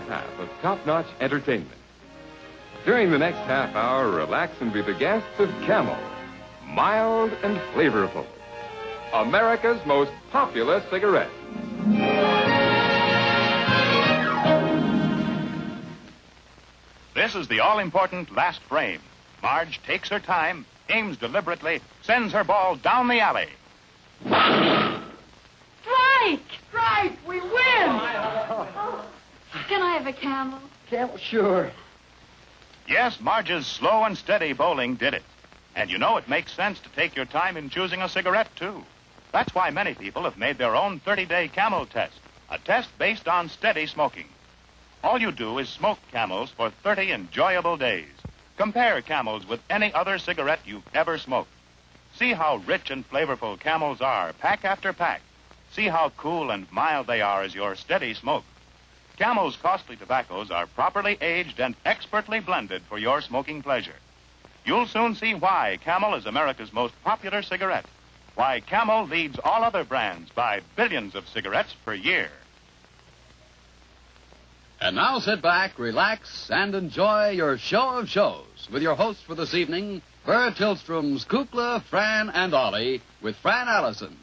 half of top-notch entertainment. During the next half hour, relax and be the guests of Camel. Mild and flavorful. America's most popular cigarette. This is the all-important last frame. Marge takes her time, aims deliberately, sends her ball down the alley. Strike! Strike! We win! Can I have a Camel? Camel, sure. Yes, Marge's slow and steady bowling did it. And you know it makes sense to take your time in choosing a cigarette, too. That's why many people have made their own 30-day Camel test, a test based on steady smoking. All you do is smoke Camels for 30 enjoyable days. Compare Camels with any other cigarette you've ever smoked. See how rich and flavorful Camels are, pack after pack. See how cool and mild they are as your steady smoke. Camel's costly tobaccos are properly aged and expertly blended for your smoking pleasure. You'll soon see why Camel is America's most popular cigarette. Why Camel leads all other brands by billions of cigarettes per year. And now sit back, relax, and enjoy your show of shows with your hosts for this evening, Burr Tillstrom's Kukla, Fran, and Ollie, with Fran Allison.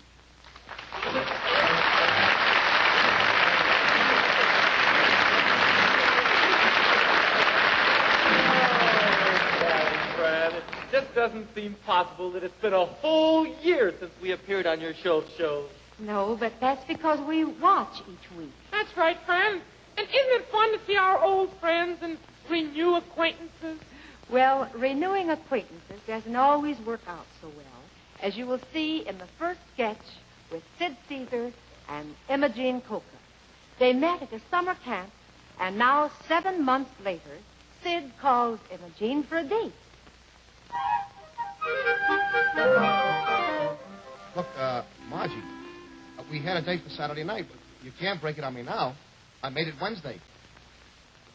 Fran, it just doesn't seem possible that it's been a whole year since we appeared on your show. No, but that's because we watch each week. That's right, Fran. And isn't it fun to see our old friends and renew acquaintances? Well, renewing acquaintances doesn't always work out so well, as you will see in the first sketch with Sid Caesar and Imogene Coca. They met at a summer camp, and now 7 months later, Sid calls Imogene for a date. Look, Margie, we had a date for Saturday night, but you can't break it on me now. I made it Wednesday.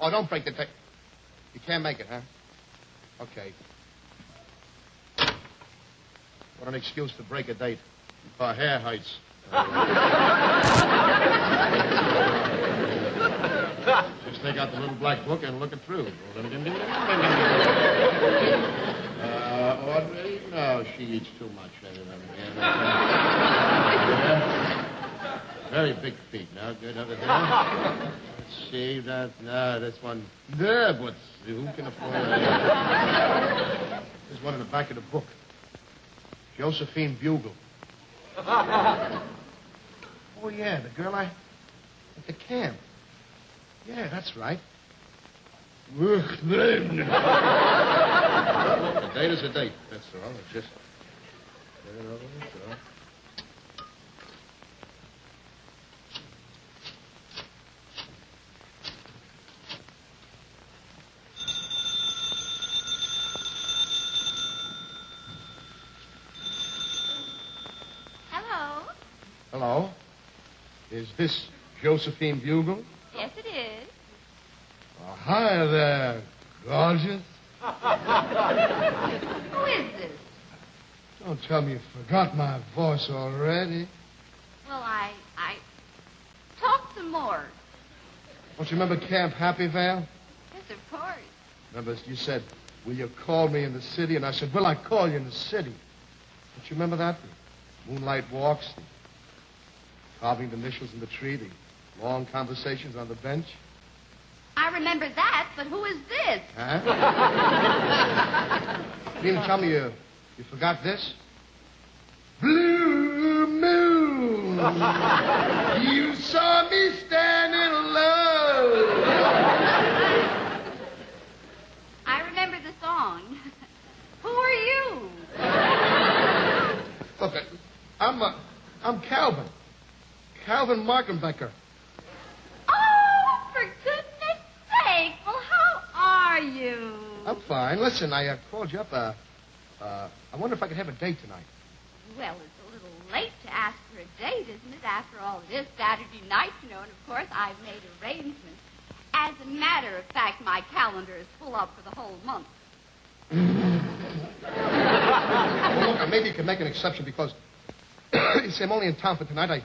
Oh, don't break the date. You can't make it, huh? Okay. What an excuse to break a date. Our hair hurts. Just take out the little black book and look it through. Audrey? No, she eats too much. Very big feet. Now, good over there. Let's see. That's one. There, but who can afford that? There's one in the back of the book. Josephine Bugle. Oh, yeah, the girl at the camp. Yeah, that's right. The date is a date. That's all. It's just... Hello? Is this Josephine Bugle? Yes, it is. Oh, hi there, gorgeous. Who is this? Don't tell me you forgot my voice already. Well, I talk some more. Don't you remember Camp Happy Vale? Yes, of course. Remember you said, will you call me in the city? And I said, will I call you in the city? Don't you remember that? The moonlight walks, the carving the initials in the tree, the long conversations on the bench. I remember that, but who is this? Huh? You mean to tell me you forgot this? Blue moon, you saw me standing alone. I remember the song. Who are you? Look, I'm Calvin. Calvin Markenbecker. Oh, for goodness sake. Well, how are you? I'm fine. Listen, I called you up. I wonder if I could have a date tonight. Well, it's a little late to ask for a date, isn't it? After all, it is Saturday night, you know, and of course I've made arrangements. As a matter of fact, my calendar is full up for the whole month. Well, look, maybe you can make an exception because, you see, I'm only in town for tonight.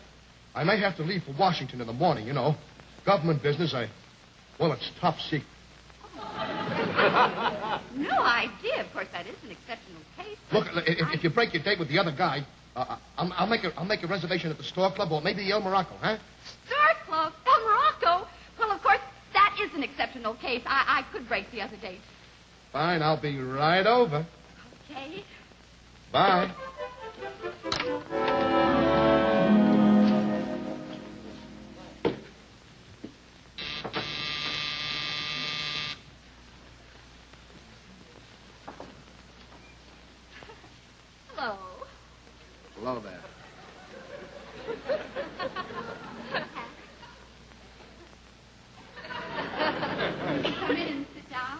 I may have to leave for Washington in the morning, you know. Government business. I Well, it's top secret. No idea. Of course, that is an exceptional case. Look, if you break your date with the other guy, I'll make a reservation at the Store Club or maybe the El Morocco, huh? Star Club, El Morocco. Well, of course, that is an exceptional case. I could break the other date. Fine, I'll be right over. Okay. Bye. Hello. Hello there. Come in and sit down.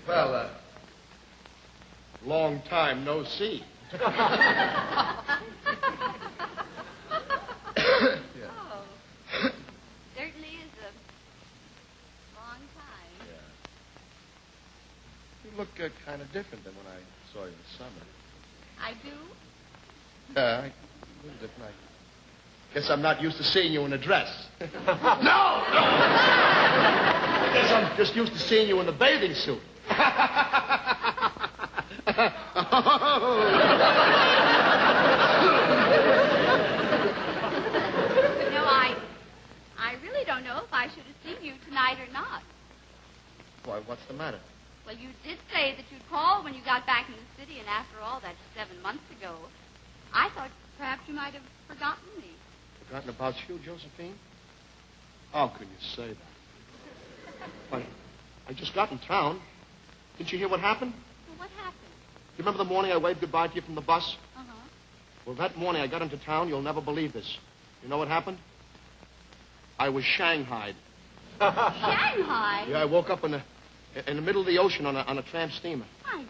Well, long time no see. Oh, certainly is a long time. Yeah. You look kind of different than when I saw you in the summer. I do? A little different. I guess I'm not used to seeing you in a dress. No! I guess I'm just used to seeing you in a bathing suit. No, I really don't know if I should have seen you tonight or not. Why, what's the matter? Well, you did say that you'd call when you got back in the city, and after all, that's 7 months ago. I thought perhaps you might have forgotten me. Forgotten about you, Josephine? How can you say that? Why, I just got in town. Didn't you hear what happened? Well, what happened? You remember the morning I waved goodbye to you from the bus? Uh-huh. Well, that morning I got into town. You'll never believe this. You know what happened? I was shanghaied. Shanghai? Yeah, I woke up in the middle of the ocean on a tramp steamer. My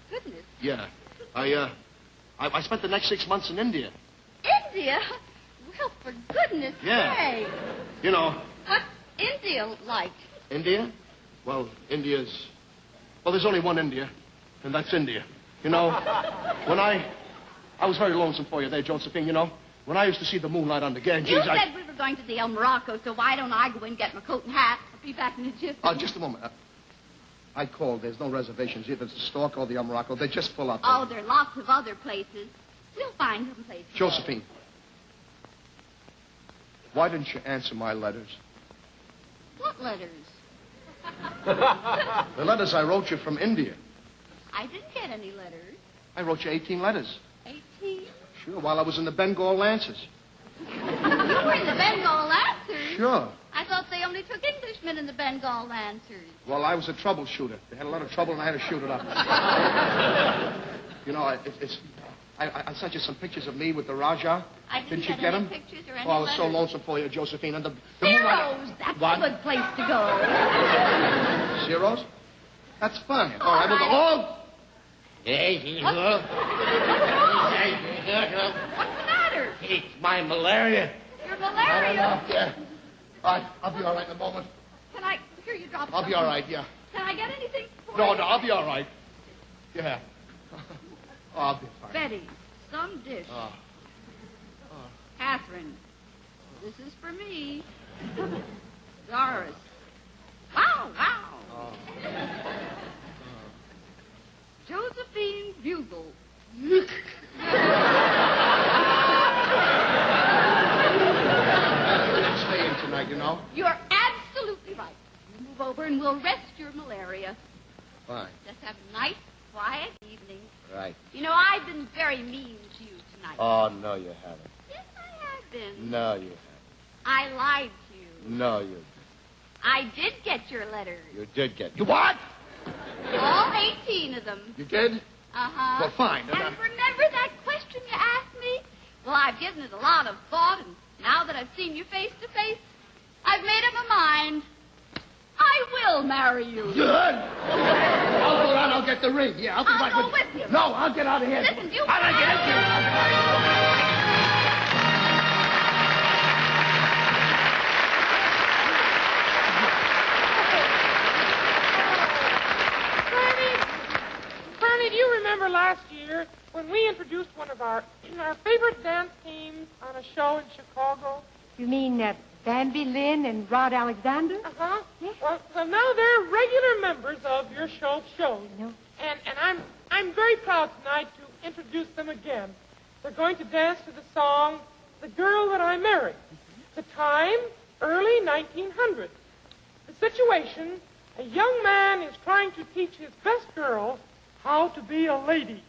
goodness. Yeah. I spent the next 6 months in India. India? Well, for goodness Yeah. sake. You know, What's India like? India? Well, India's... Well, there's only one India, and that's India. You know, when I was very lonesome for you there, Josephine, you know. When I used to see the moonlight on the Ganges, You said we were going to the El Morocco, so why don't I go and get my coat and hat? I'll be back in a jiffy. Just a moment. I called. There's no reservations. Either it's the Stork or the El Morocco. They're just full up. Oh, there are lots of other places. We'll find some places. Josephine, why didn't you answer my letters? What letters? The letters I wrote you from India. I didn't get any letters. I wrote you 18 letters. 18? Sure, while I was in the Bengal Lancers. You were in the Bengal Lancers? Sure. I thought they only took Englishmen in the Bengal Lancers. Well, I was a troubleshooter. They had a lot of trouble, and I had to shoot it up. You know, I sent you some pictures of me with the Rajah. I didn't you get get any them? pictures or any Oh, I was so letters. lonesome for you, Josephine. And the Ciro's, that's What? a good place to go. Ciro's? That's fine. All right, well, right. oh! What's the matter? It's my malaria. Your I don't malaria. know. Yeah. I'll be all right in a moment. Can I... Here, you drop I'll be all right, yeah. Can I get anything for No, you? no, I'll be all right. Yeah. Oh, I'll be fine. Betty, some dish. Oh. Catherine, this is for me. Doris. Wow, wow. Oh. Josephine Bugle. You're staying tonight, you know? You're absolutely right. You move over and we'll rest your malaria. Fine. Just have a nice, quiet evening. Right. You know, I've been very mean to you tonight. Oh, no, you haven't. Yes, I have been. No, you haven't. I lied to you. No, you didn't. I did get your letters. You did get... You what? All 18 of them. You did? Uh-huh. Well, fine. And remember that question you asked me? Well, I've given it a lot of thought and Now that I've seen you face to face, I've made up my mind. I will marry you. Good. I'll go around, I'll get the ring. Yeah, I'll be right I'll with go with you. No, I'll get out of here. Listen, you... I'll get you. Franny, do you remember last year when we introduced one of our favorite dance teams on a show in Chicago? You mean Bambi Lynn and Rod Alexander? Uh-huh. Yeah. Well, now they're regular members of your shows. No. And I'm very proud tonight to introduce them again. They're going to dance to the song, The Girl That I Married. The time, early 1900s. The situation, a young man is trying to teach his best girl how to be a lady.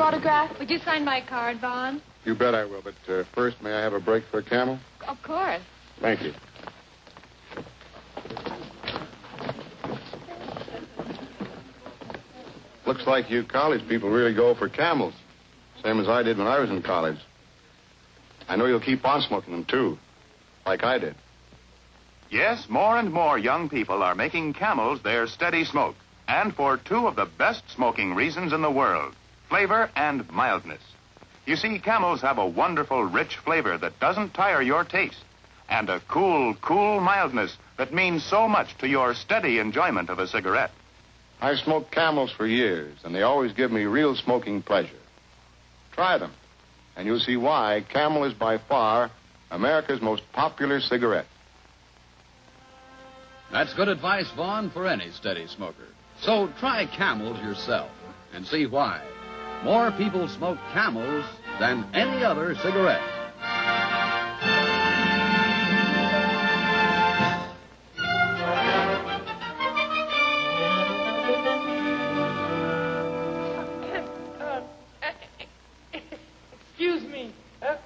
autograph? Would you sign my card, Vaughn? You bet I will, but first, may I have a break for a camel? Of course. Thank you. Looks like you college people really go for camels. Same as I did when I was in college. I know you'll keep on smoking them, too. Like I did. Yes, more and more young people are making Camels their steady smoke. And for two of the best smoking reasons in the world, flavor and mildness. You see, Camels have a wonderful, rich flavor that doesn't tire your taste. And a cool, cool mildness that means so much to your steady enjoyment of a cigarette. I've smoked Camels for years, and they always give me real smoking pleasure. Try them, and you'll see why Camel is by far America's most popular cigarette. That's good advice, Vaughn, for any steady smoker. So try Camels yourself and see why. More people smoke Camels than any other cigarette. Excuse me.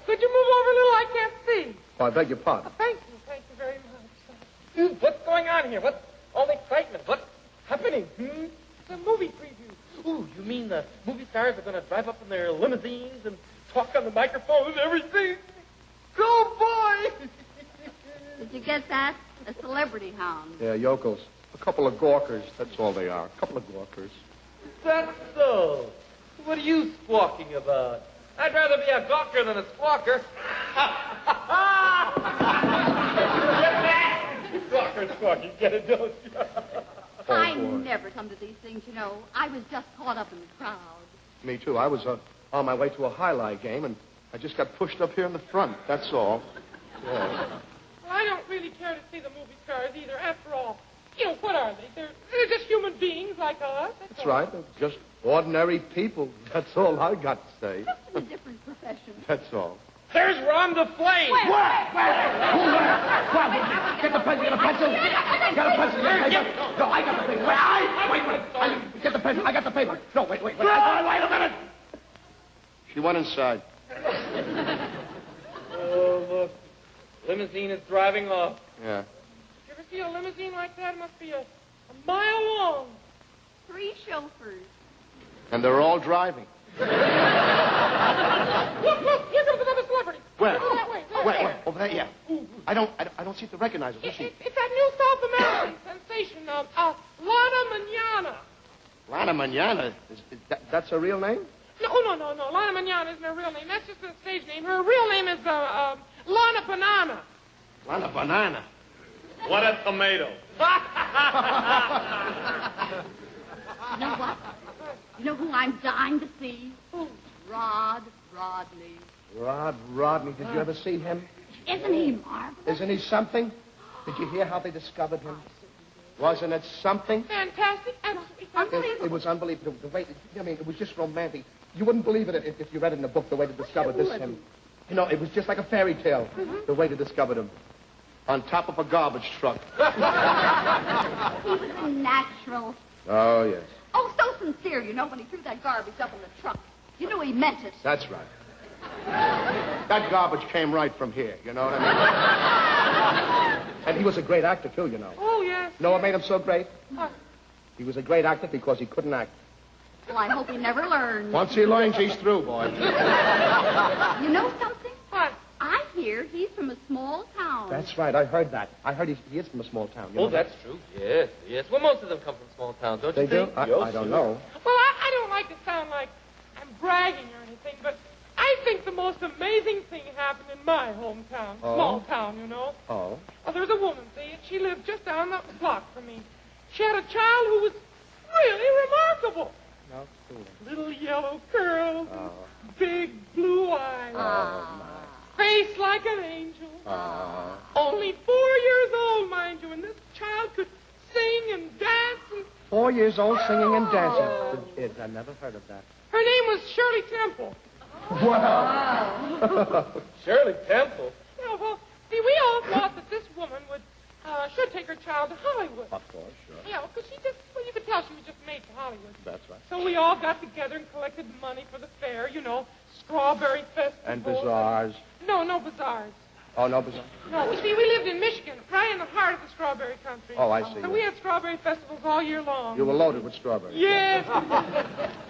Could you move over a little? I can't see. Oh, I beg your pardon. Thank you very much. What's going on here? What's all the excitement? What's happening? It's a movie preview. Ooh, you mean the movie stars are going to drive up in their limousines and talk on the microphone and everything? Go, boy! Did you get that? A celebrity hound. Yeah, yokels. A couple of gawkers, that's all they are. A couple of gawkers. That's so. What are you squawking about? I'd rather be a gawker than a squawker. Squawker, you get it, don't you? I never come to these things, you know. I was just caught up in the crowd. Me, too. I was on my way to a highlight game, and I just got pushed up here in the front. That's all. Yeah. Well, I don't really care to see the movie stars either. After all, you know, what are they? They're just human beings like us. That's right. They're just ordinary people. That's all I got to say. Just in a different profession. That's all. There's Ron the Flame. Get the pencil, get a pencil. Get a pencil, get a paper. No, I got the paper. Wait. Get the pencil, I got the paper. No, wait. Wait a minute. She went inside. Oh, look. Limousine is driving off. Yeah. Did you ever see a limousine like that? It must be a mile long. 3 chauffeurs. And they're all driving. Look, here comes another celebrity. Where? Go that way. Where? Over there, yeah. I don't seem to recognize her. Who's she? It's that new South American sensation, Lana Manana. Lana Manana? That's her real name? No. Lana Manana isn't her real name. That's just a stage name. Her real name is, Lana Banana. Lana Banana. What a tomato. You know what? You know who I'm dying to see? Who? Rodney. Rod Rodney. Did you ever see him? Isn't he marvelous? Isn't he something? Did you hear how they discovered him? Wasn't it something? Fantastic. Unbelievable. It was unbelievable. The way, it was just romantic. You wouldn't believe it if you read it in the book, the way they discovered this him. You know, it was just like a fairy tale, the way they discovered him. On top of a garbage truck. He was a natural. Oh, yes. Oh, so sincere, you know, when he threw that garbage up in the truck. You knew he meant it. That's right. That garbage came right from here, you know what I mean? And he was a great actor, too, you know. Oh, yes. You know what made him so great? What? He was a great actor because he couldn't act. Well, I hope he never learns. Once he learns, he's through, boy. You know something? What? I hear he's from a small town. That's right. I heard that. I heard he is from a small town. You know That's true. Yes. Well, most of them come from small towns, don't They you do? think? I don't know. Well, I don't like to sound like I'm bragging or anything, but I think the most amazing thing happened in my hometown. Oh? Small town, you know. Oh. Well, there was a woman, see, and she lived just down the block from me. She had a child who was really remarkable. No, cool. Little yellow curls, Oh. big blue eyes, Oh, face like an angel. my. Only 4 years old, mind you, and this child could sing and dance and... 4 years old, singing and dancing. The kids, I never heard of that. Her name was Shirley Temple. Wow. Shirley Temple. Yeah, well, see, we all thought that this woman should take her child to Hollywood. Of course, sure. Yeah, because you could tell, she was just made to Hollywood. That's right. So we all got together and collected money for the fair, you know, strawberry festival. And bazaars. No bazaars. Oh, no bazaar? No, you see, we lived in Michigan, right in the heart of the strawberry country. Oh, I see. So we had strawberry festivals all year long. You were loaded with strawberries. Yes. Well,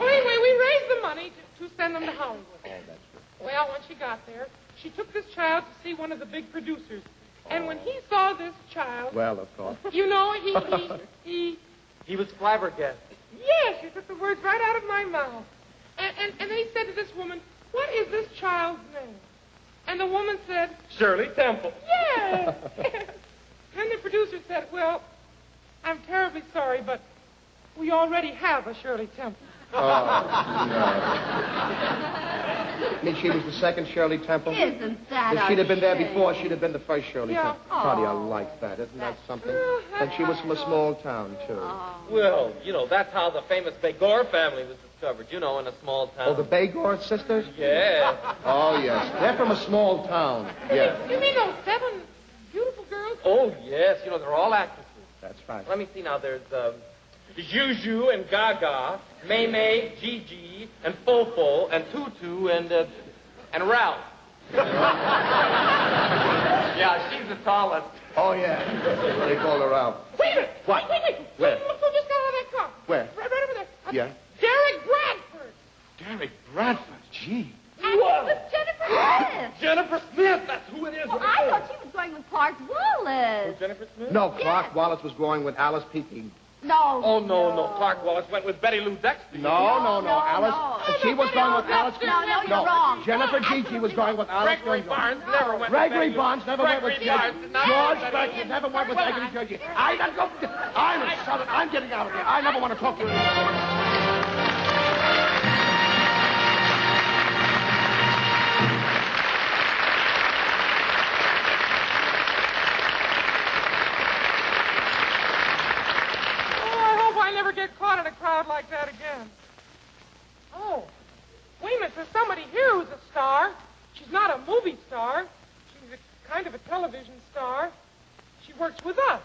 anyway, we raised the money to send them to Hollywood. Oh, that's good. Well, when she got there, she took this child to see one of the big producers. And when he saw this child... Well, of course. You know, He was flabbergasted. Yes, you took the words right out of my mouth. And then he said to this woman, what is this child's name? And the woman said... Shirley Temple. Yes. Then the producer said, well, I'm terribly sorry, but we already have a Shirley Temple. Oh, no. I mean, she was the second Shirley Temple? Isn't that If she'd have been there a shame? before, she'd have been the first Shirley Yeah. Temple. How do you like that? Isn't that something? And she was from a small town, too. Well, you know, that's how the famous Begor family was discovered, you know, in a small town. Oh, the Begor sisters? Yeah. Oh, yes. They're from a small town. Yeah. You mean those 7 beautiful girls? Oh, yes. You know, they're all actresses. That's right. Let me see now. There's Juju and Gaga, May, Gigi, and Fofo, and Tutu, and Ralph. Yeah, she's the tallest. Oh, yeah. They call her out. Wait a minute. What? Wait. Where? Look who just got out of that car. Where? Right over there. Yeah. Derek Bradford. Derek Bradford. Gee. And it was Jennifer Smith. Jennifer Smith, that's who it is. Well, I thought she was going with Clark Wallace. Jennifer Smith? No, Clark Wallace was going with Alice Peking. No. Oh, no. Clark Wallace went with Betty Lou Dexter. No. Alice. no. She was going with Alice. No, you're wrong. Jennifer Gigi was going with Alice. Gregory Barnes never went with Gregory Betty Lou. Barnes never went with Gregory Barnes did not George go with Betty Beckett Lou. never went with Gregory Gigi. I'm a southern. I'm getting out of here. I never want to talk to you anymore. I never get caught in a crowd like that again. Oh, wait a minute. There's somebody here who's a star. She's not a movie star. She's a kind of a television star. She works with us.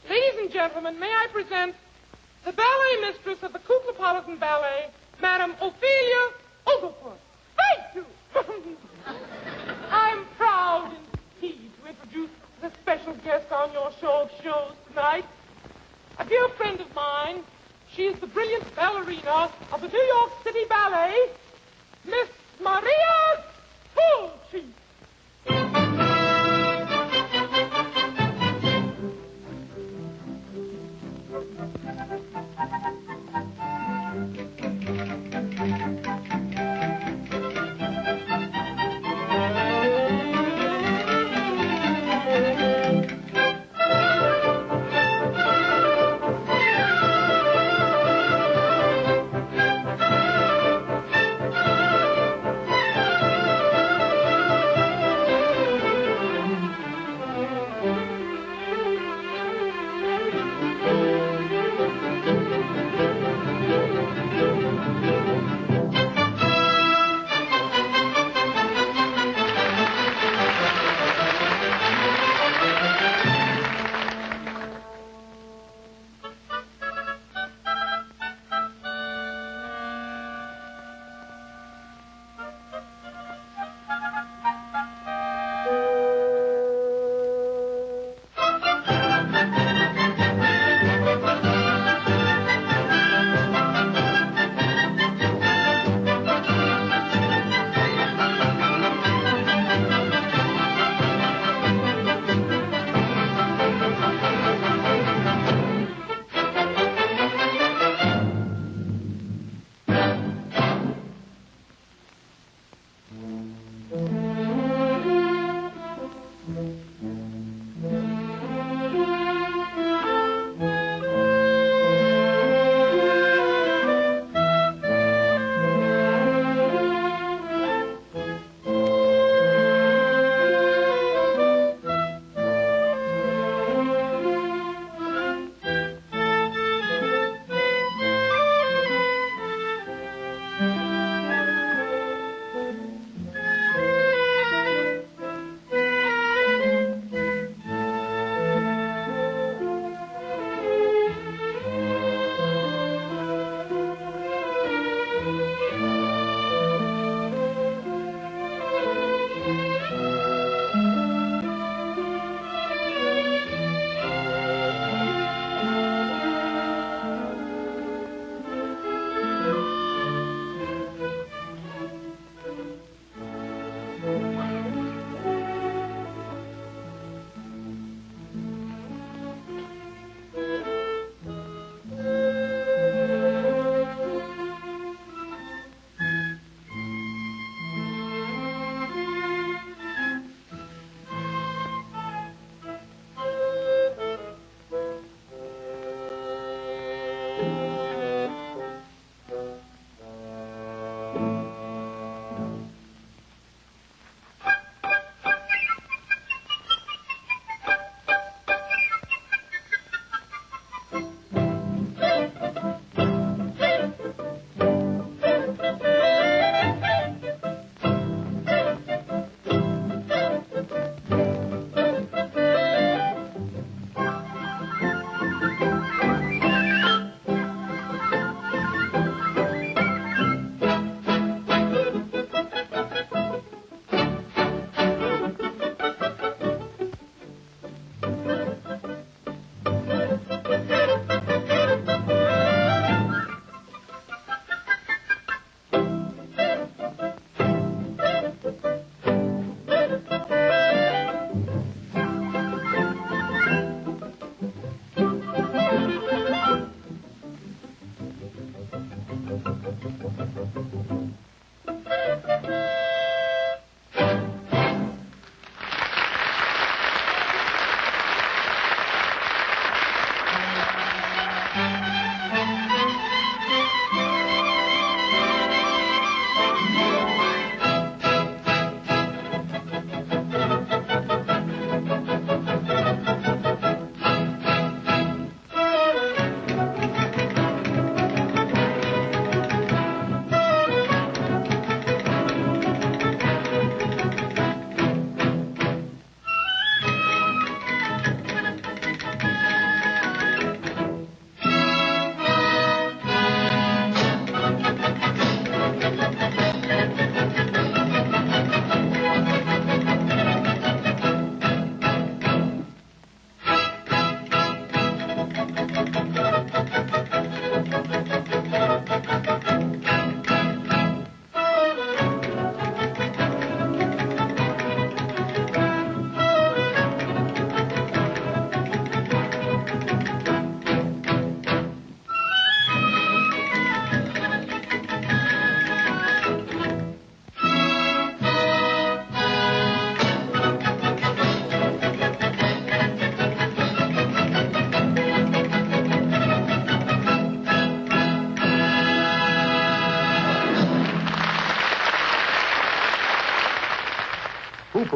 Ladies and gentlemen, may I present the ballet mistress of the Kukla Ballet, Madame Ophelia Oglethorpe. Thank you. I'm proud indeed to introduce the special guest on your show of shows tonight. A dear friend of mine. She is the brilliant ballerina of the New York City Ballet, Miss Maria Fulci.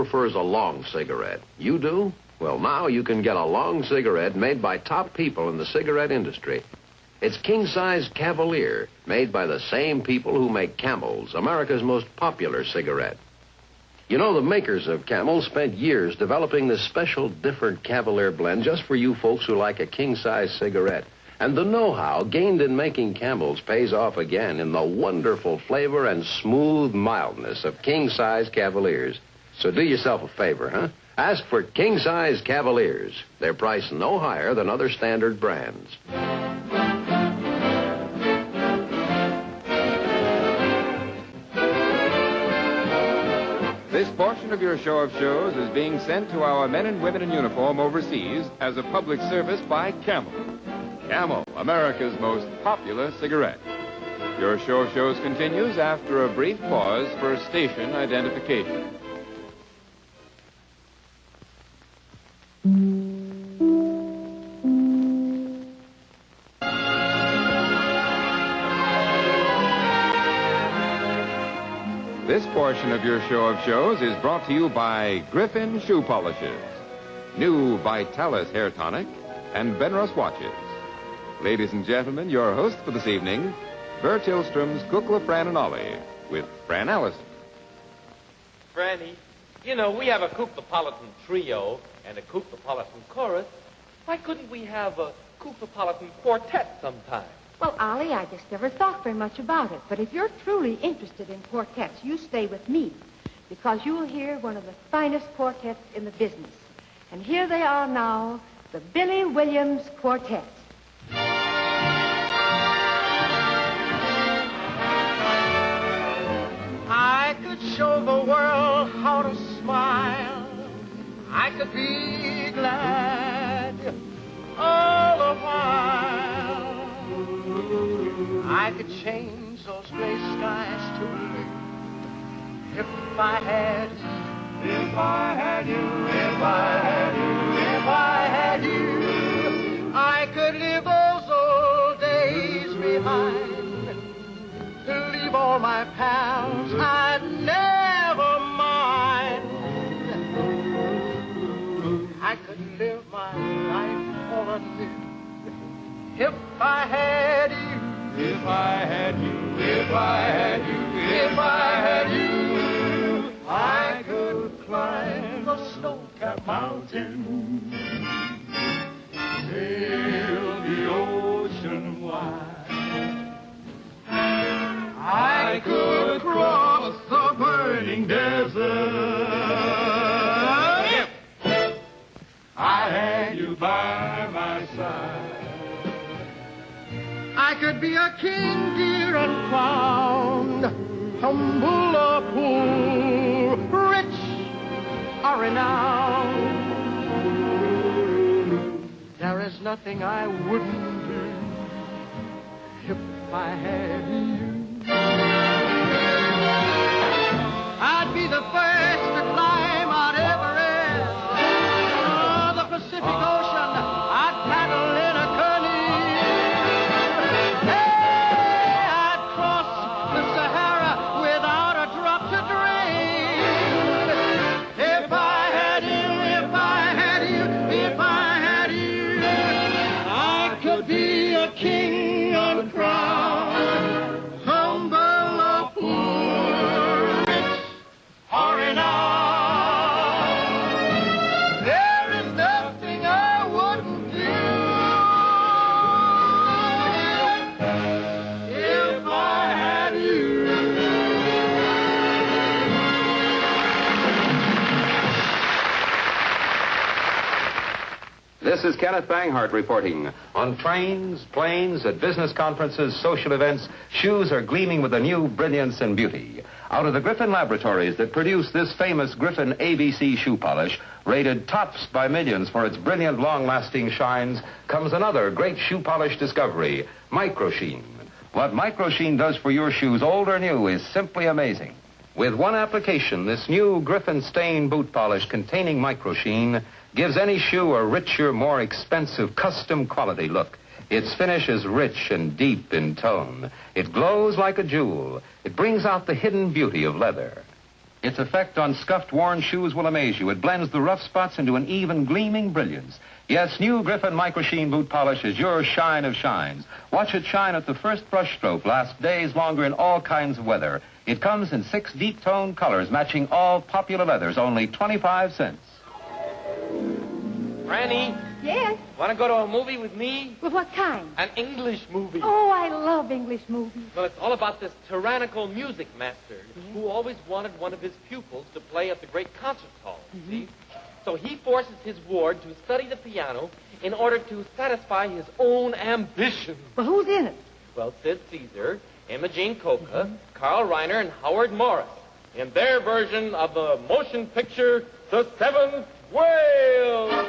prefers a long cigarette. You do? Well, now you can get a long cigarette made by top people in the cigarette industry. It's king-size Cavalier, made by the same people who make Camels, America's most popular cigarette. You know, the makers of Camel spent years developing this special, different Cavalier blend just for you folks who like a king-size cigarette. And the know-how gained in making Camels pays off again in the wonderful flavor and smooth mildness of king-size Cavaliers. So do yourself a favor, huh? Ask for king-size Cavaliers. They're priced no higher than other standard brands. This portion of your show of shows is being sent to our men and women in uniform overseas as a public service by Camel. Camel, America's most popular cigarette. Your show of shows continues after a brief pause for station identification. This portion of your show of shows is brought to you by Griffin Shoe Polishes, new Vitalis Hair Tonic, and Benros Watches. Ladies and gentlemen, your host for this evening, Burr Tillstrom's Kukla, Fran Ollie, with Fran Allison. Franny, you know, we have a Kuklapolitan trio and a Kuklapolitan chorus. Why couldn't we have a Kuklapolitan quartet sometime? Well, Ollie, I just never thought very much about it. But if you're truly interested in quartets, you stay with me, because you'll hear one of the finest quartets in the business. And here they are now, the Billy Williams Quartet. I could show the world how to smile. I could be glad all the while. I could change those gray skies to blue if I had you. If I had you, if I had you, if I had you, I could live those old days behind. Leave all my pals, I'd never mind. I could live my life all anew if I had you. If I had you, if I had you, if I had you, I could climb the snow-capped mountain, sail the ocean wide. I could cross the burning desert if I had you by my side. I could be a king, dear and crowned, humble or poor, rich or renowned. There is nothing I wouldn't do if I had you. I'd be the first to climb Mount Everest, or the Pacific Ocean. I'd paddle in a canoe. Hey, I'd cross the Sahara without a drop to drink. If I had you, if I had you, if I had you, I could be a king uncrowned, humble or poor, rich or renowned. There is nothing I wouldn't do if I had you. This is Kenneth Banghart reporting. On trains, planes, at business conferences, social events, shoes are gleaming with a new brilliance and beauty. Out of the Griffin laboratories that produce this famous Griffin ABC shoe polish, rated tops by millions for its brilliant, long-lasting shines, comes another great shoe polish discovery, Microsheen. What Microsheen does for your shoes, old or new, is simply amazing. With one application, this new Griffin stain boot polish containing Microsheen gives any shoe a richer, more expensive, custom quality look. Its finish is rich and deep in tone. It glows like a jewel. It brings out the hidden beauty of leather. Its effect on scuffed, worn shoes will amaze you. It blends the rough spots into an even, gleaming brilliance. Yes, new Griffin Microsheen boot polish is your shine of shines. Watch it shine at the first brush stroke, last days longer in all kinds of weather. It comes in 6 deep-toned colors, matching all popular leathers, only 25 cents. Franny, Yes? want to go to a movie with me? Well, what kind? An English movie. Oh, I love English movies. Well, it's all about this tyrannical music master who always wanted one of his pupils to play at the great concert hall, see? So he forces his ward to study the piano in order to satisfy his own ambition. Well, who's in it? Well, Sid Caesar, Imogene Coca, Carl Reiner, and Howard Morris in their version of the motion picture, The Seventh Whale.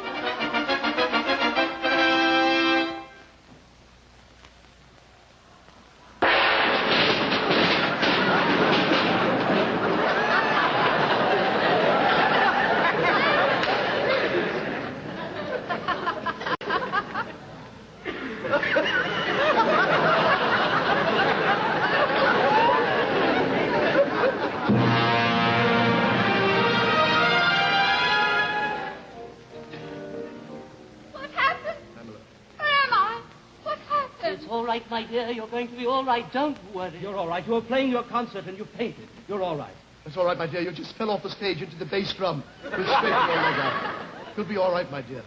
My dear, you're going to be all right. Don't worry. You're all right. You were playing your concert and you fainted. You're all right. That's all right, my dear. You just fell off the stage into the bass drum. You'll straighten your leg out. You'll be all right, my dear.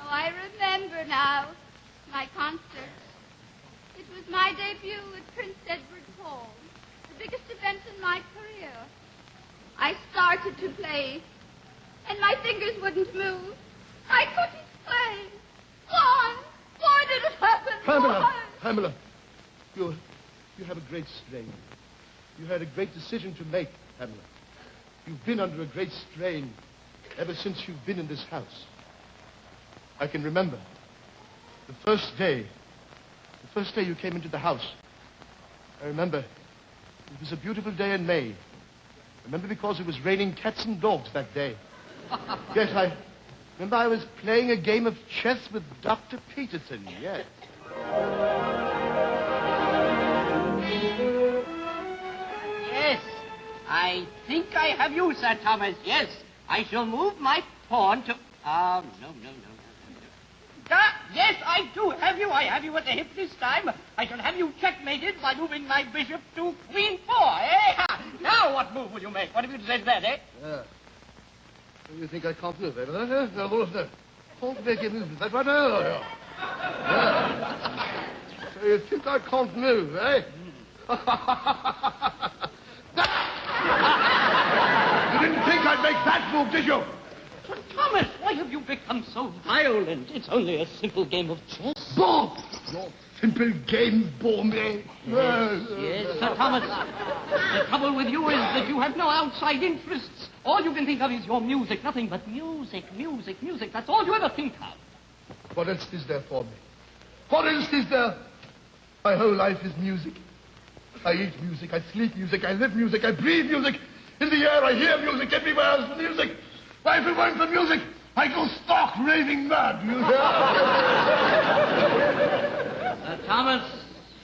Oh, I remember now. My concert. It was my debut at Prince Edward's Hall. The biggest event in my career. I started to play, and my fingers wouldn't move. I couldn't play. Why? Why did it happen? Pamela, you have a great strain. You had a great decision to make, Pamela. You've been under a great strain ever since you've been in this house. I can remember the first day you came into the house. I remember it was a beautiful day in May. I remember because it was raining cats and dogs that day. Yes, I remember I was playing a game of chess with Dr. Peterson, yes. Yes, I think I have you, Sir Thomas. Yes, I shall move my pawn to... no. Yes, I do have you. I have you at the hip this time. I shall have you checkmated by moving my bishop to Queen 4, eh? Now what move will you make? What have you to say to that, eh? You think I can't move, eh? No. Can't make a move. Is that right? No. So you think I can't move, eh? You didn't think I'd make that move, did you? Sir Thomas, why have you become so violent? It's only a simple game of chess. Bob! Your simple game bore me. Yes, Sir Thomas. The trouble with you is that you have no outside interests. All you can think of is your music. Nothing but music. That's all you ever think of. What else is there for me? What else is there? My whole life is music. I eat music, I sleep music, I live music, I breathe music. In the air, I hear music. Everywhere is music. If it weren't for music, I go stark raving mad. You hear? Sir Thomas,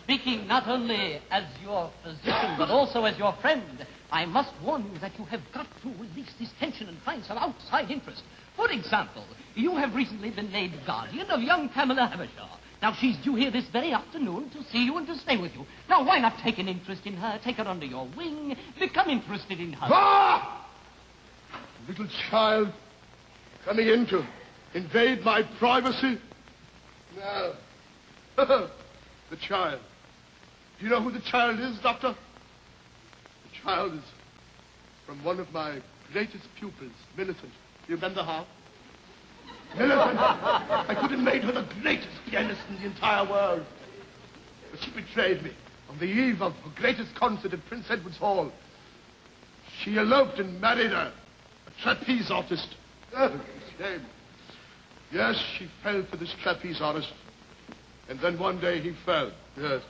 speaking not only as your physician, but also as your friend, I must warn you that you have got to release this tension and find some outside interest. For example, you have recently been made guardian of young Pamela Habershaw. Now, she's due here this very afternoon to see you and to stay with you. Now, why not take an interest in her, take her under your wing, become interested in her? Ah! Little child coming in to invade my privacy? No. The child. Do you know who the child is, Doctor? The child is from one of my greatest pupils, Millicent. You remember her? Millicent! I could have made her the greatest pianist in the entire world. But she betrayed me on the eve of her greatest concert at Prince Edward's Hall. She eloped and married a trapeze artist. Oh, shame. Yes, she fell for this trapeze artist. And then one day he fell. Yes.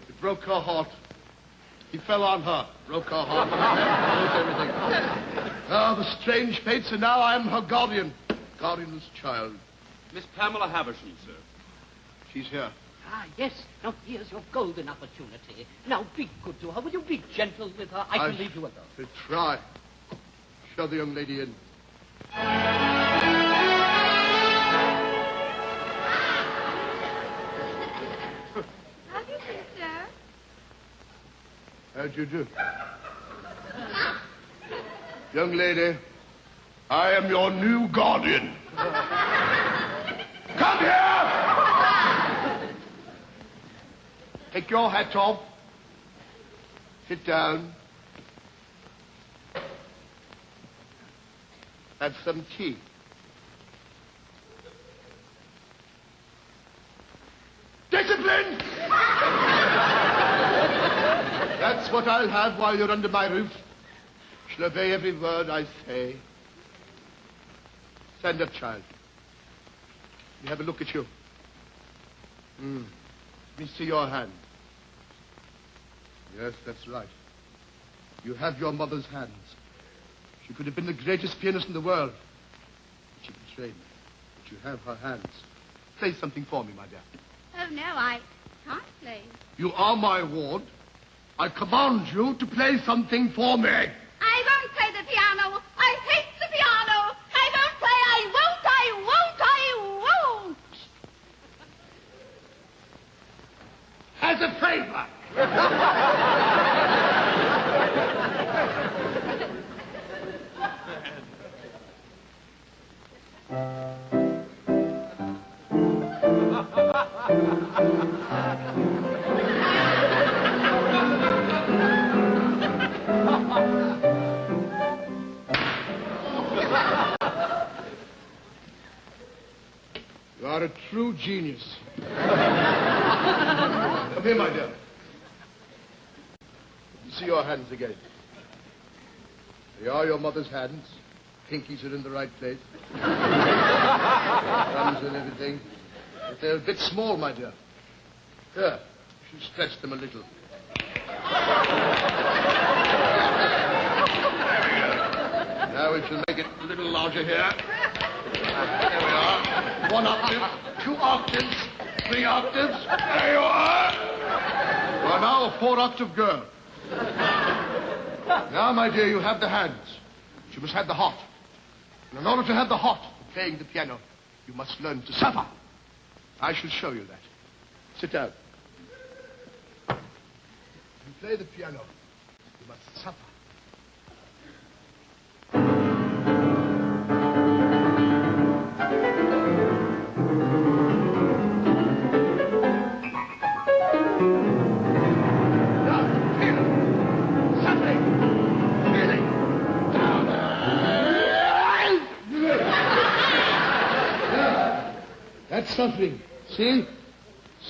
It broke her heart. He fell on her, broke her heart, broke everything. Ah, the strange fates, and now I'm her guardianless child. Miss Pamela Habersham, sir. She's here. Ah, yes. Now, here's your golden opportunity. Now, be good to her. Will you be gentle with her? I can leave you alone. To try. Show the young lady in. How do you do, sir? How do you do? Young lady, I am your new guardian. Come here! Take your hat off. Sit down. Have some tea. Discipline! That's what I'll have while you're under my roof. Shall obey every word I say. Stand up, child. Let me have a look at you. Let me see your hand. Yes, that's right. You have your mother's hands. She could have been the greatest pianist in the world. But she betrayed me. But you have her hands. Play something for me, my dear. Oh, no, I can't play. You are my ward. I command you to play something for me. I won't play the piano. I hate the piano. I won't play. I won't. As a favor. You are a true genius. Come here, my dear. You see your hands again. They are your mother's hands. Pinkies are in the right place. Thumbs and everything. But they're a bit small, my dear. Here, you should stretch them a little. Now we shall make it a little larger here. There we are. 1 octave, 2 octaves, 3 octaves. There you are. You are now a 4-octave girl. Now, my dear, you have the hands. But you must have the heart. And in order to have the heart of playing the piano, you must learn to suffer. I shall show you that. Sit down. To play the piano, you must suffer. That's suffering. See?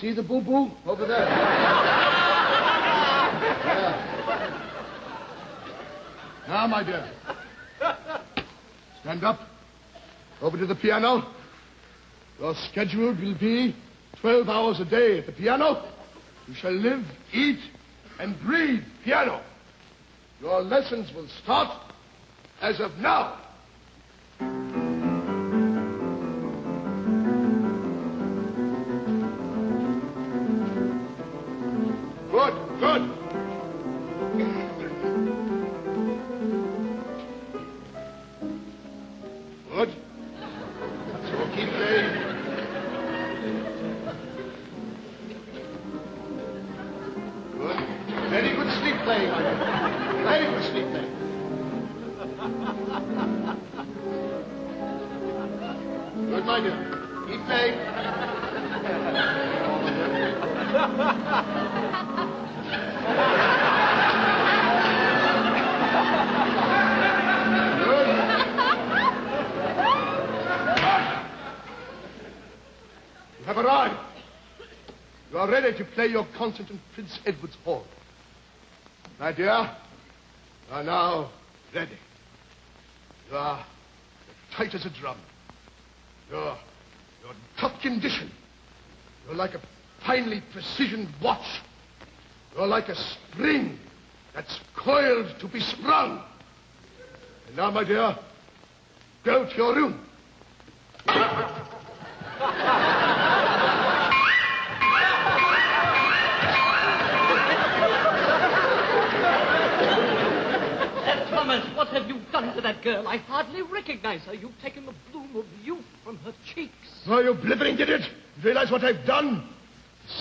See the boo-boo over there? Yeah. Now, my dear. Stand up. Over to the piano. Your schedule will be 12 hours a day at the piano. You shall live, eat, and breathe piano. Your lessons will start as of now. Good. Good. So keep playing. Good. Very good sleep playing. Very good sleep playing. Good, my dear. Keep playing. You have arrived. You are ready to play your concert in Prince Edward's Hall. My dear, you are now ready. You are tight as a drum. You're in top condition. You're like a finely precisioned watch. You're like a spring that's coiled to be sprung. And now, my dear, go to your room. Thomas, what have you done to that girl? I hardly recognize her. You've taken the bloom of youth from her cheeks. Oh, you blithering idiot. You realize what I've done?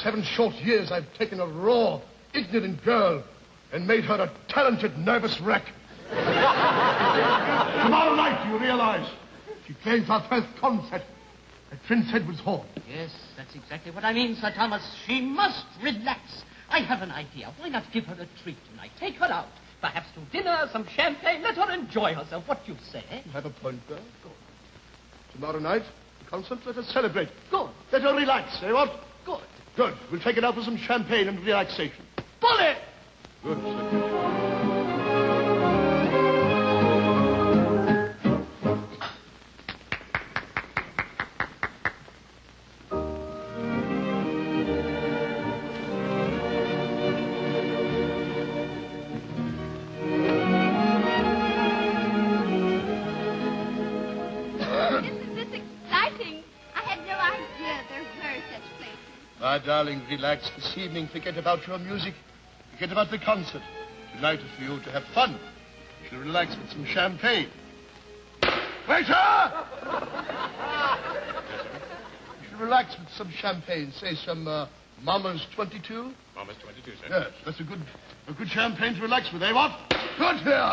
7 short years I've taken a raw, ignorant girl and made her a talented, nervous wreck. Tomorrow night, you realize, she plays our first concert at Prince Edward's Hall. Yes, that's exactly what I mean, Sir Thomas. She must relax. I have an idea. Why not give her a treat tonight? Take her out. Perhaps to dinner, some champagne. Let her enjoy herself. What do you say? You have a point, girl. Good. Tomorrow night, the concert, let us celebrate. Good. Let her relax, eh, what? Good. Good. We'll take it out for some champagne and relaxation. Bully! Good, darling, relax this evening. Forget about your music. Forget about the concert. Tonight is for you to have fun. You should relax with some champagne. Waiter! You should relax with some champagne. Say some Mama's 22. Mama's 22, sir. Yes, that's a good champagne to relax with, eh, what? Good here.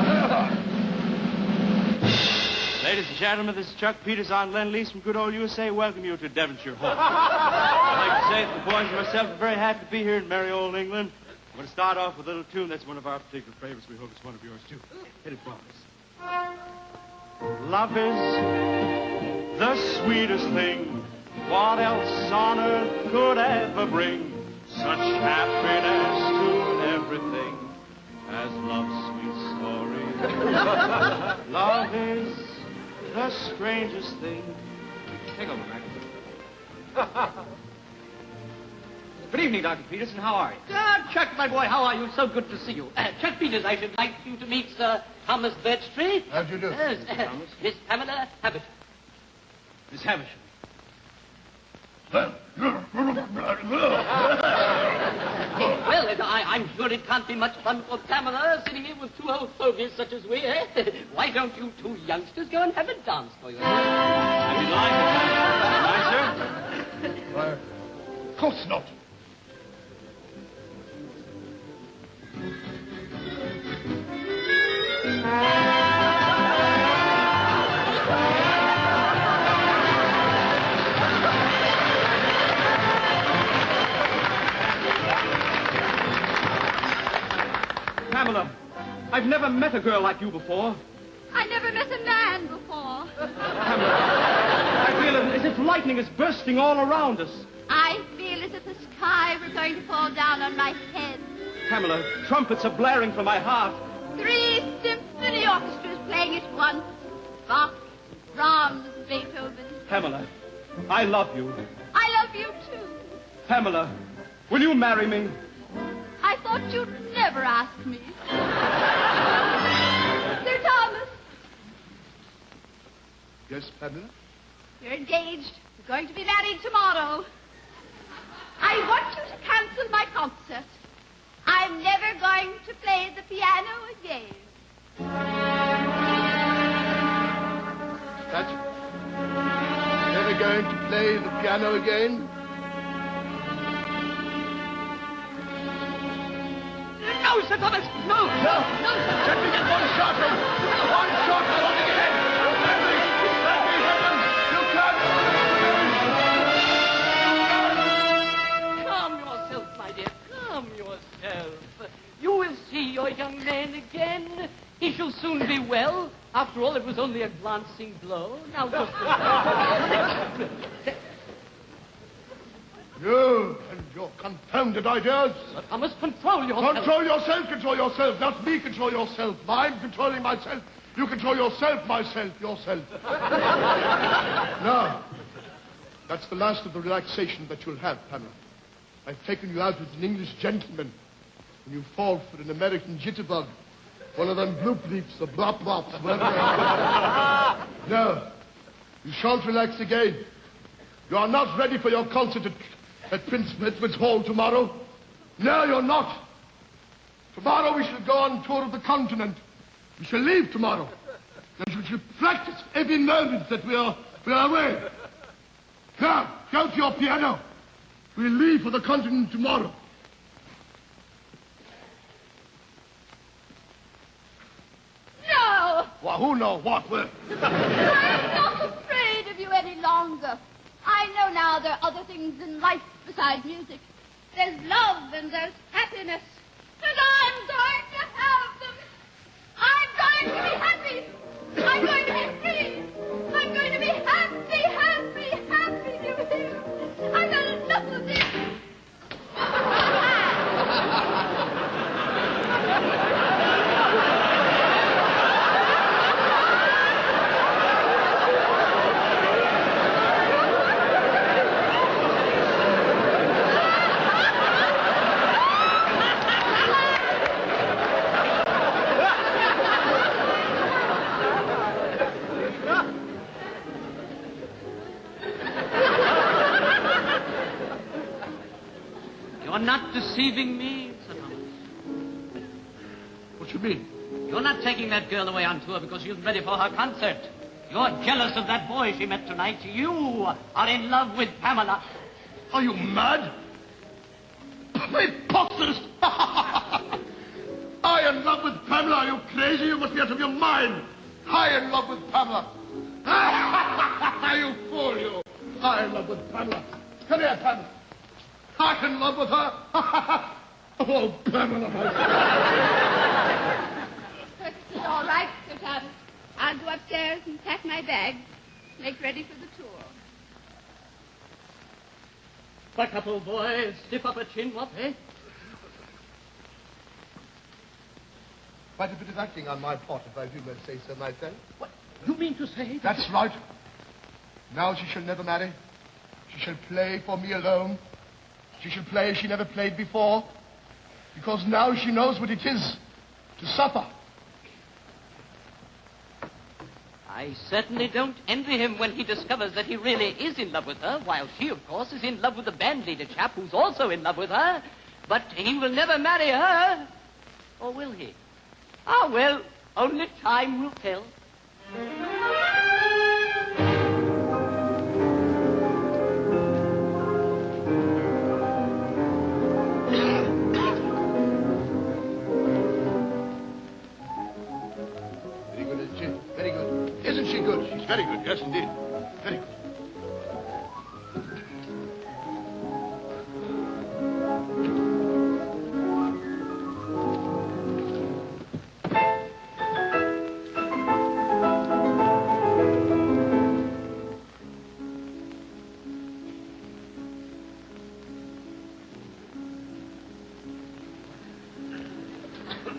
Ladies and gentlemen, this is Chuck Peters on Lend-Lease from good old USA. Welcome you to Devonshire Hall. I'd like to say that the boys and myself are very happy to be here in merry old England. I'm going to start off with a little tune that's one of our particular favorites. We hope it's one of yours, too. Hit it for us. Love is the sweetest thing. What else on earth could ever bring such happiness to everything as love's sweet story? Love is the strangest thing. Take over, Max. Good evening, Dr. Peterson. How are you? Chuck, my boy, how are you? So good to see you. Chuck Peters, I should like you to meet Sir Thomas Birchtree. How do you do? Yes, Miss Pamela Havisham. Miss Havisham. Well, I'm sure it can't be much fun for Pamela sitting here with 2 old fogies such as we, eh? Why don't you 2 youngsters go and have a dance for yourselves? Have you like it, nicer? Why, of course not. Pamela, I've never met a girl like you before. I never met a man before. Pamela, I feel as if lightning is bursting all around us. I feel as if the sky were going to fall down on my head. Pamela, trumpets are blaring from my heart. 3 symphony orchestras playing at once. Bach, Brahms, Beethoven. Pamela, I love you. I love you, too. Pamela, will you marry me? I thought you'd never ask me. Sir Thomas. Yes, Pamela? You're engaged. You're going to be married tomorrow. I want you to cancel my concert. I'm never going to play the piano again. That? Never going to play the piano again? No, Sir Thomas! No! No! No! Let me get one shot in! One shot! I want to get in! Let me You can't! Calm yourself, my dear. Calm yourself. You will see your young man again. He shall soon be well. After all, it was only a glancing blow. Now just... You and your confounded ideas. Sir Thomas, control yourself. Control yourself, control yourself. Not me, control yourself. I'm controlling myself. You control yourself, yourself. No. That's the last of the relaxation that you'll have, Pamela. I've taken you out as an English gentleman, and you fall for an American jitterbug. One of them bloop bleeps, the blop blops, whatever. No. You shan't relax again. You are not ready for your concert at Prince Edward's Hall tomorrow. No, you're not. Tomorrow we shall go on tour of the continent. We shall leave tomorrow. And we shall practice every moment that we are away. Now, go to your piano. We'll leave for the continent tomorrow. No! Well, who knows what will? I'm not afraid of you any longer. I know now there are other things in life besides music. There's love and there's happiness. And I'm going to have them. I'm going to be happy. I'm going to be free. I'm going to be happy, happy, happy, do you hear? I've had enough of this. You're not deceiving me, Sir Thomas. What you mean? You're not taking that girl away on tour because she's ready for her concert. You're jealous of that boy she met tonight. You are in love with Pamela. Are you mad? Preposterous! I in love with Pamela. Are you crazy? You must be out of your mind. I in love with Pamela. You fool, you. I in love with Pamela. Come here, Pamela. I in love with her. Oh, Pamela. It's all right, Sir Thomas. I'll go upstairs and pack my bags. Make ready for the tour. Buck up, old boy. Stiff up a chin, what, eh? Quite a bit of acting on my part, if I do may say so myself. What? You mean to say that... That's right. Now she shall never marry. She shall play for me alone. She shall play as she never played before. Because now she knows what it is to suffer. I certainly don't envy him when he discovers that he really is in love with her, while she, of course, is in love with the band leader chap who's also in love with her. But he will never marry her. Or will he? Ah, well, only time will tell. Very good, isn't she? Very good. Isn't she good? She's very good, yes, indeed. Very good.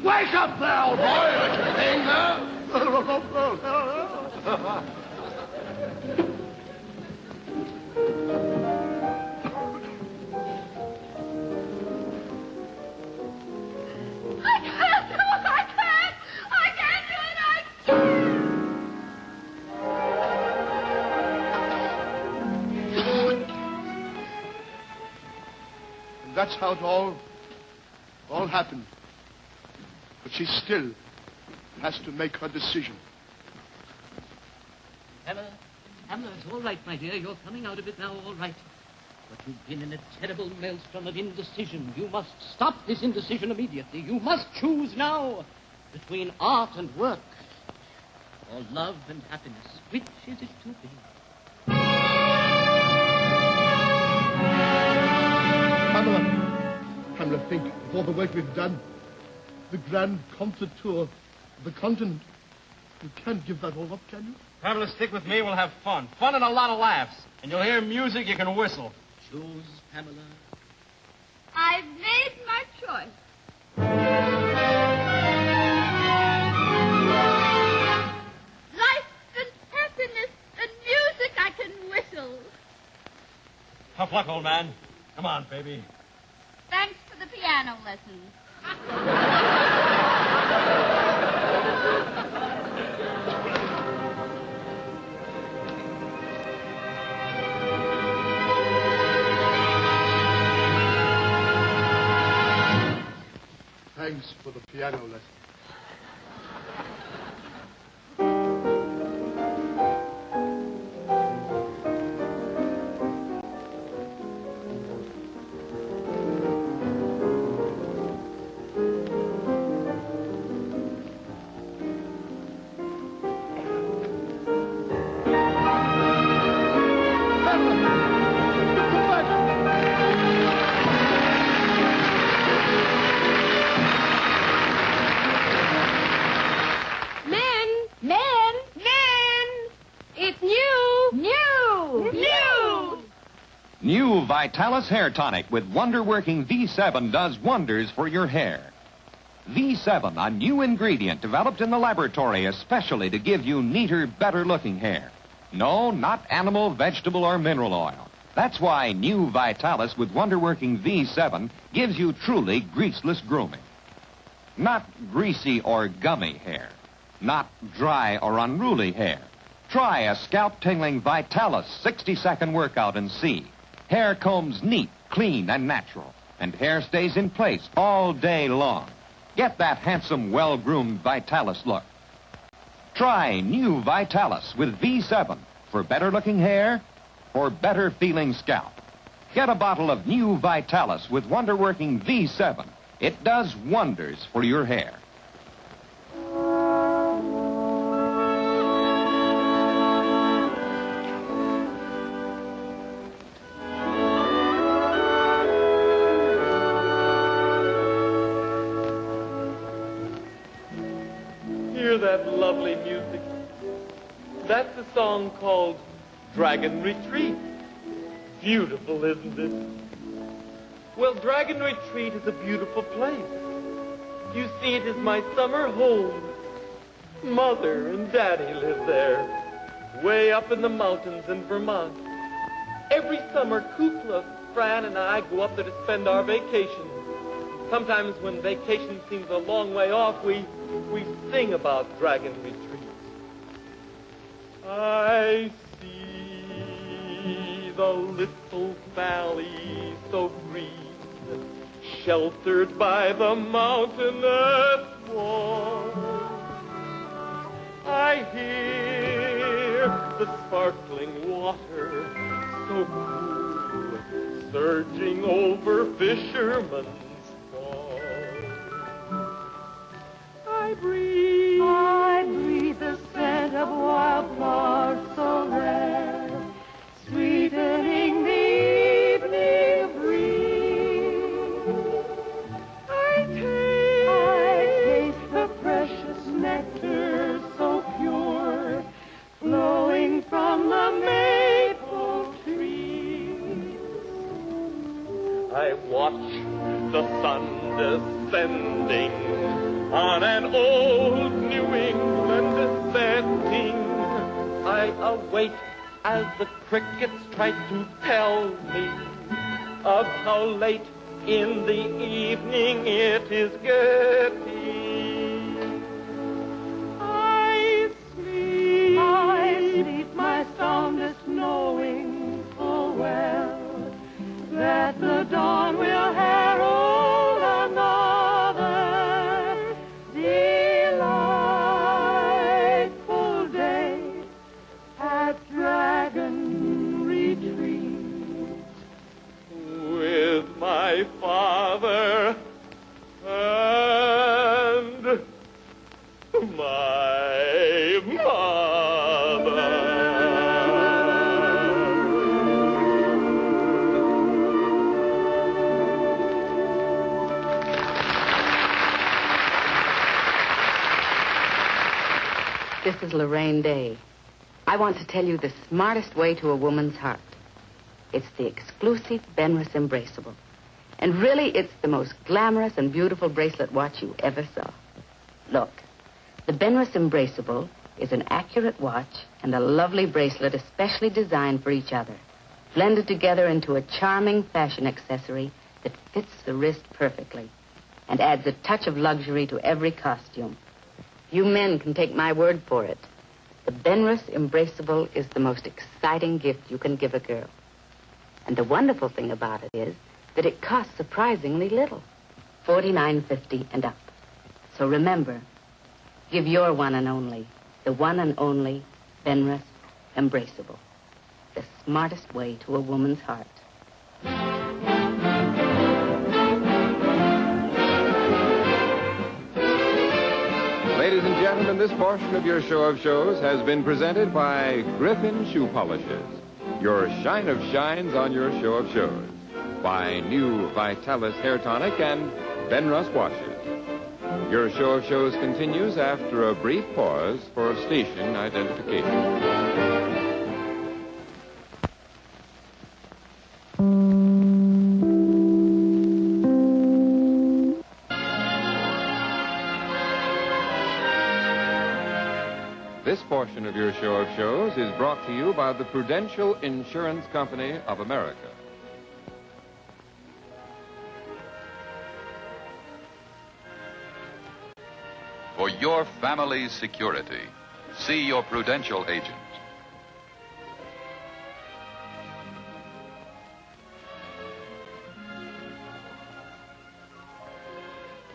Wake up there, old boy! What you saying now? I can't do it! I can't! I can't do it! I can't! And that's how it all happened. But she still has to make her decision. Pamela, it's all right, my dear. You're coming out of it now, all right. But you've been in a terrible maelstrom of indecision. You must stop this indecision immediately. You must choose now between art and work, or love and happiness. Which is it to be? Pamela, think of all the work we've done. The grand concert tour of the continent. You can't give that all up, can you? Pamela, stick with me. We'll have fun. Fun and a lot of laughs. And you'll hear music you can whistle. Choose, Pamela. I've made my choice. Life and happiness and music I can whistle. Tough luck, old man. Come on, baby. Thanks for the piano lessons. Thanks for the piano lesson. New Vitalis Hair Tonic with wonder-working V7 does wonders for your hair. V7, a new ingredient developed in the laboratory especially to give you neater, better-looking hair. No, not animal, vegetable, or mineral oil. That's why new Vitalis with wonder-working V7 gives you truly greaseless grooming. Not greasy or gummy hair. Not dry or unruly hair. Try a scalp-tingling Vitalis 60-second workout and see. Hair combs neat, clean, and natural. And hair stays in place all day long. Get that handsome, well-groomed Vitalis look. Try new Vitalis with V7 for better-looking hair, for better-feeling scalp. Get a bottle of new Vitalis with wonder-working V7. It does wonders for your hair. Hear that lovely music. That's a song called Dragon Retreat. Beautiful, isn't it? Well, Dragon Retreat is a beautiful place. You see, it is my summer home. Mother and Daddy live there, way up in the mountains in Vermont. Every summer, Kukla, Fran, and I go up there to spend our vacation. Sometimes when vacation seems a long way off, we sing about Dragon Retreat. I see the little valley so green, sheltered by the mountainous wall. I hear the sparkling water so cool, surging over fishermen's falls. I breathe the scent of wildflowers so rare, sweetening the evening breeze. I taste the precious nectar so pure, flowing from the maple trees. I watch the sun descending on an old New England setting. I await as the crickets try to tell me of how late in the evening it is getting. I sleep my soundest knowing full well that the dawn will herald another delightful day at Dragon Retreat with my father and my mother. This is Lorraine Day. I want to tell you the smartest way to a woman's heart. It's the exclusive Benris Embraceable. And really, it's the most glamorous and beautiful bracelet watch you ever saw. Look, the Benris Embraceable is an accurate watch and a lovely bracelet especially designed for each other, blended together into a charming fashion accessory that fits the wrist perfectly and adds a touch of luxury to every costume. You men can take my word for it. The Benris Embraceable is the most exciting gift you can give a girl. And the wonderful thing about it is that it costs surprisingly little, $49.50 and up. So remember, give your one and only, the one and only Benris Embraceable, the smartest way to a woman's heart. Ladies and gentlemen, this portion of your show of shows has been presented by Griffin Shoe Polishes, your shine of shines on your show of shows, by new Vitalis Hair Tonic and Benrus Washes. Your show of shows continues after a brief pause for station identification. This portion of your show of shows is brought to you by the Prudential Insurance Company of America. For your family's security, see your Prudential agent.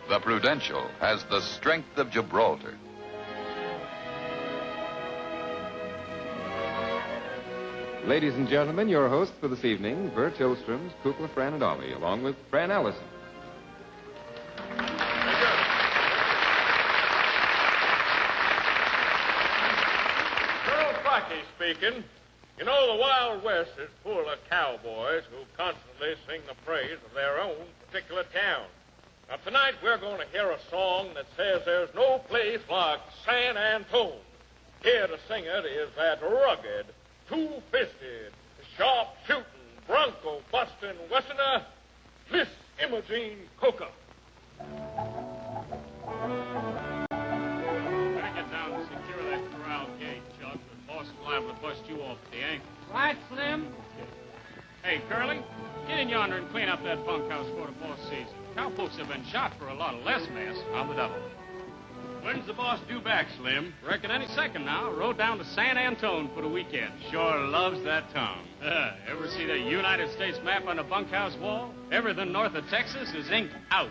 The Prudential has the strength of Gibraltar. Ladies and gentlemen, your hosts for this evening, Burr Tillstrom's Kukla, Fran Ollie, along with Fran Allison. Speaking. You know, the Wild West is full of cowboys who constantly sing the praise of their own particular town. Now, tonight we're going to hear a song that says there's no place like San Antone. Here to sing it is that rugged, two-fisted, sharp-shooting, bronco-busting Westerner, Miss Imogene Coca. Better get down and secure that corral gate, Chuck. The boss is liable to bust you off at the ankle. Right, Slim? Hey, Curly, get in yonder and clean up that bunkhouse for the boss season. Cowpokes have been shot for a lot of less mess on the double. When's the boss due back, Slim? Reckon any second now. Rode down to San Antone for the weekend. Sure loves that tongue. Ever see the United States map on the bunkhouse wall? Everything north of Texas is inked out.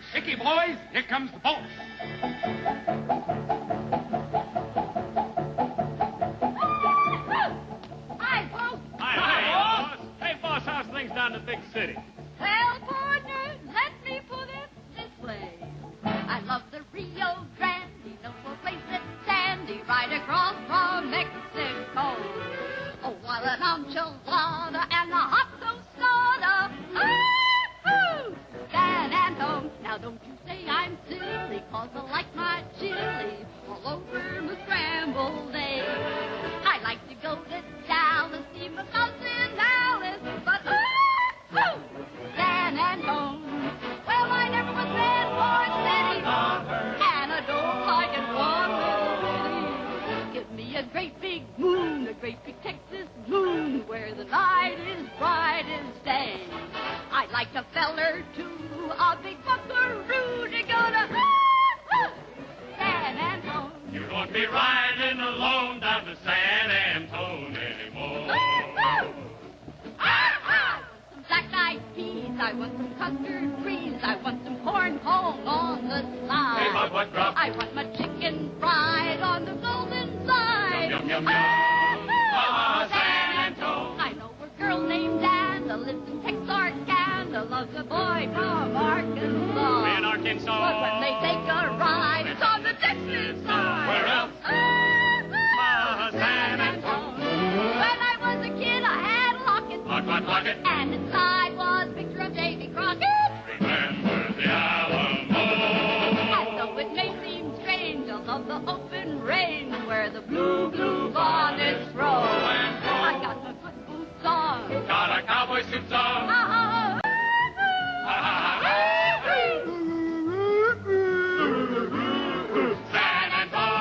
Sticky, boys, here comes the boss. Hi, folks. Hi, boss. Hey, boss, how's things down in the big city? Well, partner, let me put it this way. I love the Rio Grande, no place that's sandy, right across from Mexico. Oh, what an enchilada and a hot tostada. Ah-hoo! San Antone. Now don't you say I'm silly, 'cause I like my chili all over my scrambled eggs. I like to go to Dallas, see my cousin Alice, but ah-hoo! San Antone. Well, I never was meant for a city, and I don't like it one little bitty. Give me a great big moon, a great big Texas moon, where the night is bright as day. I'd like a feller too, a big buckaroo to go to San Antone. You won't be riding alone down to San Antone anymore. Some black-eyed peas, I want some custard creams, I want some corn pone on the side. Hey, Bob, what drop? I want my chicken fried on the golden side. Yum, yum, yum, yum. San Antone. I know a girl named Anna lives in Texarkana, loves a boy from Arkansas. In Arkansas. But when they take a ride, it's on the Texas side. Where else? San Antone. When I was a kid, I had a locket. Locket. And inside was a picture of Davy Crockett. Remember the Alamo. And though it may seem strange, I love the open range where the blue bonnets grow. I got my good boots on. Got a cowboy suit on. San Antone.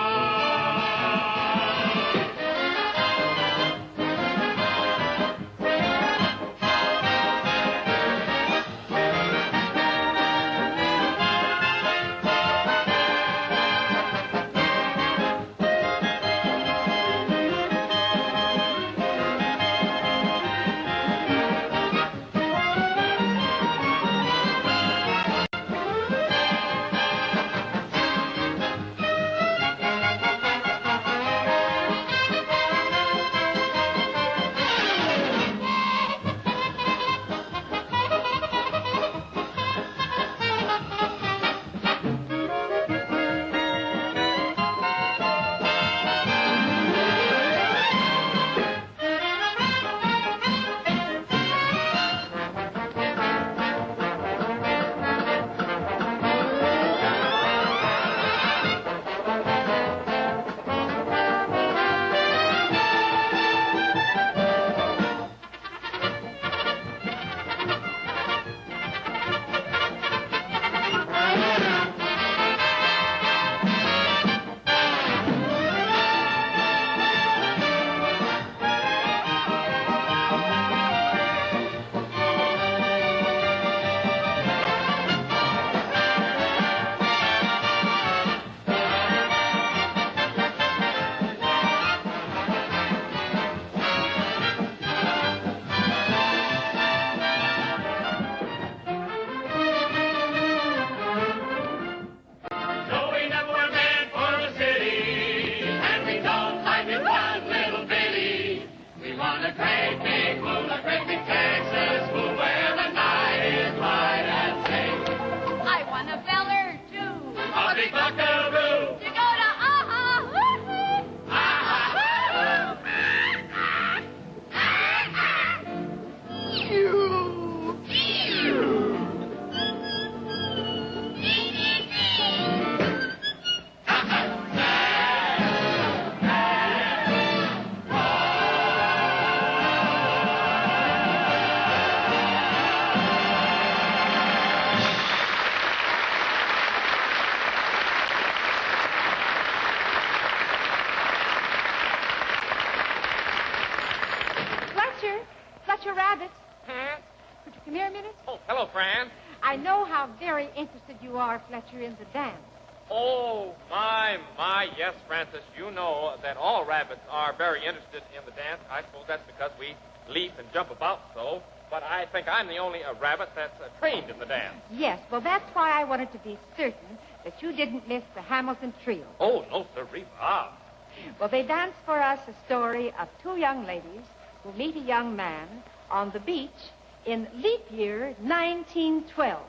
Fletcher Rabbit. Huh? Could you come here a minute? Oh, hello, Fran. I know how very interested you are, Fletcher, in the dance. Oh, my. Yes, Francis, you know that all rabbits are very interested in the dance. I suppose that's because we leap and jump about so. But I think I'm the only rabbit that's trained in the dance. Yes, well, that's why I wanted to be certain that you didn't miss the Hamilton Trio. Oh, no, sir, Bob. Well, they danced for us a story of two young ladies who meet a young man on the beach in leap year 1912.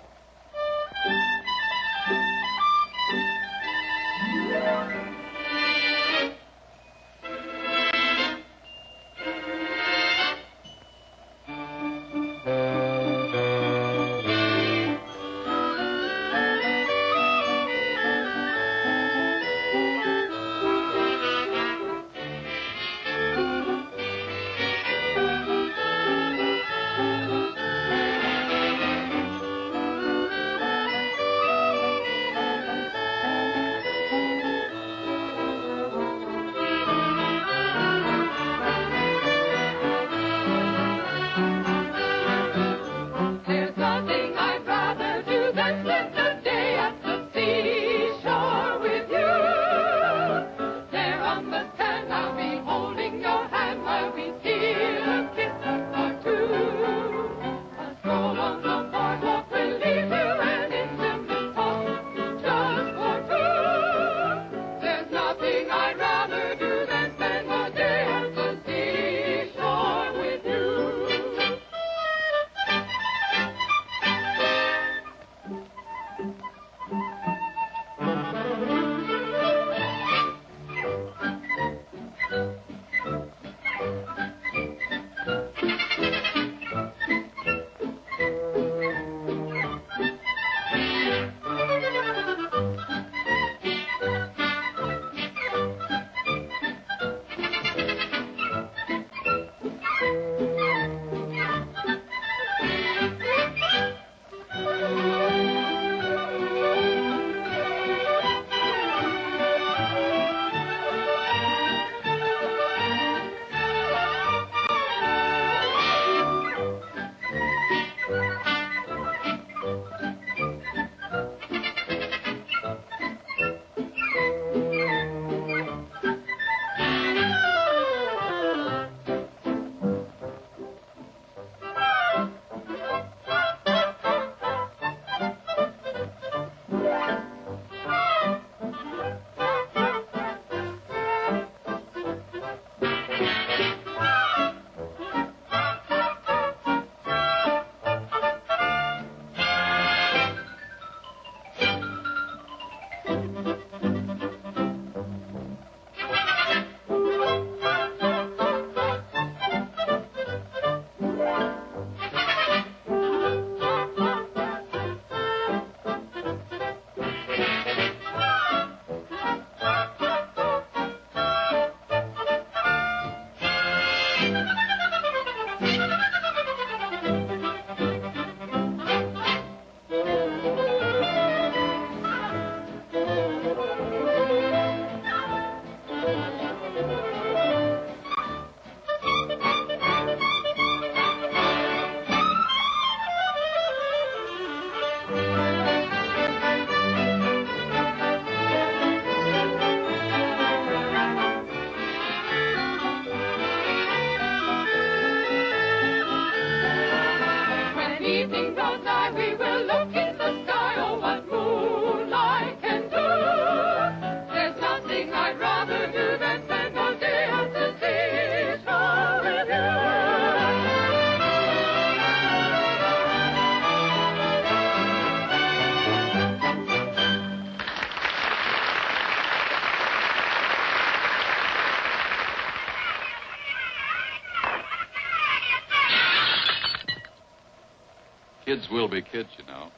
Kids will be kids, you know.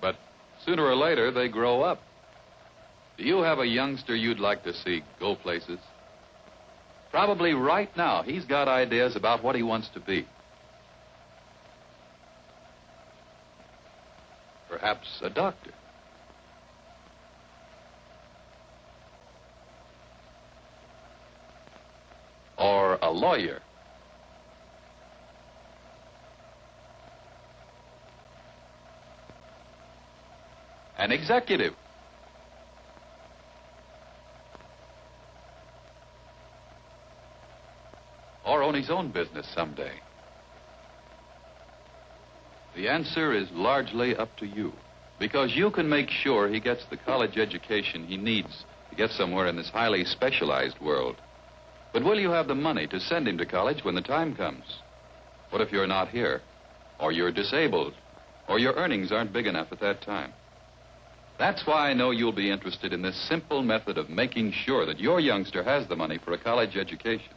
But sooner or later, they grow up. Do you have a youngster you'd like to see go places? Probably right now, he's got ideas about what he wants to be. Perhaps a doctor. Or a lawyer. an executive. Or own his own business someday. The answer is largely up to you, because you can make sure he gets the college education he needs to get somewhere in this highly specialized world. But will you have the money to send him to college when the time comes? What if you're not here, or you're disabled, or your earnings aren't big enough at that time? That's why I know you'll be interested in this simple method of making sure that your youngster has the money for a college education.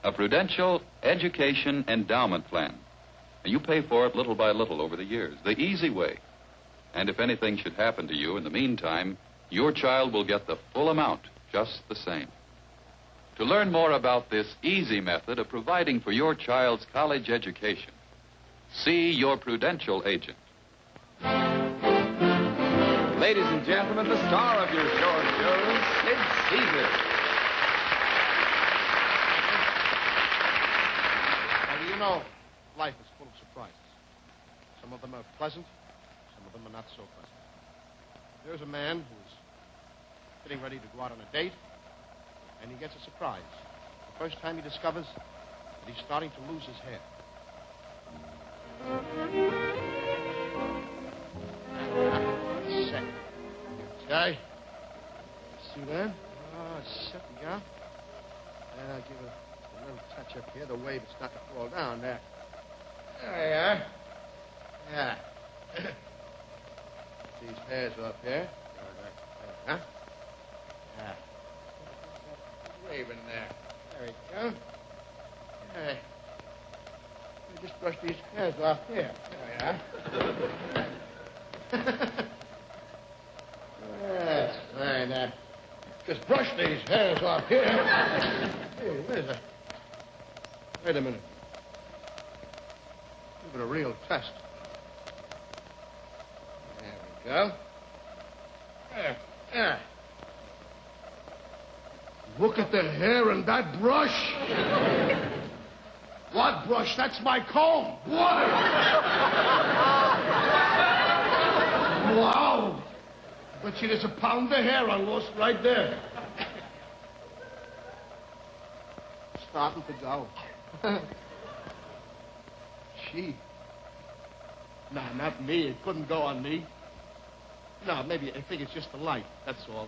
A Prudential Education Endowment Plan. You pay for it little by little over the years, the easy way. And if anything should happen to you in the meantime, your child will get the full amount just the same. To learn more about this easy method of providing for your child's college education, see your Prudential agent. Ladies and gentlemen, the star of your show of shows, Sid Caesar. Now, you know, life is full of surprises. Some of them are pleasant, some of them are not so pleasant. There's a man who's getting ready to go out on a date, and he gets a surprise. The first time he discovers that he's starting to lose his hair. Set. Okay. See that? Oh, set, yeah. And I'll give it a little touch up here. The wave is starting to fall down there. There you are. Yeah. These hairs up here. Huh? Yeah. Wave in there. There we go. Yeah. We just brush these hairs off here. There we are. That's fine. Just brush these hairs off here. Hey, where's that? Wait a minute. Give it a real test. There we go. There. Look at the hair in that brush. What brush? That's my comb. What? Wow. But see, there's a pound of hair I lost right there. Starting to go. Gee. Nah, not me. It couldn't go on me. No, maybe I think it's just the light. That's all.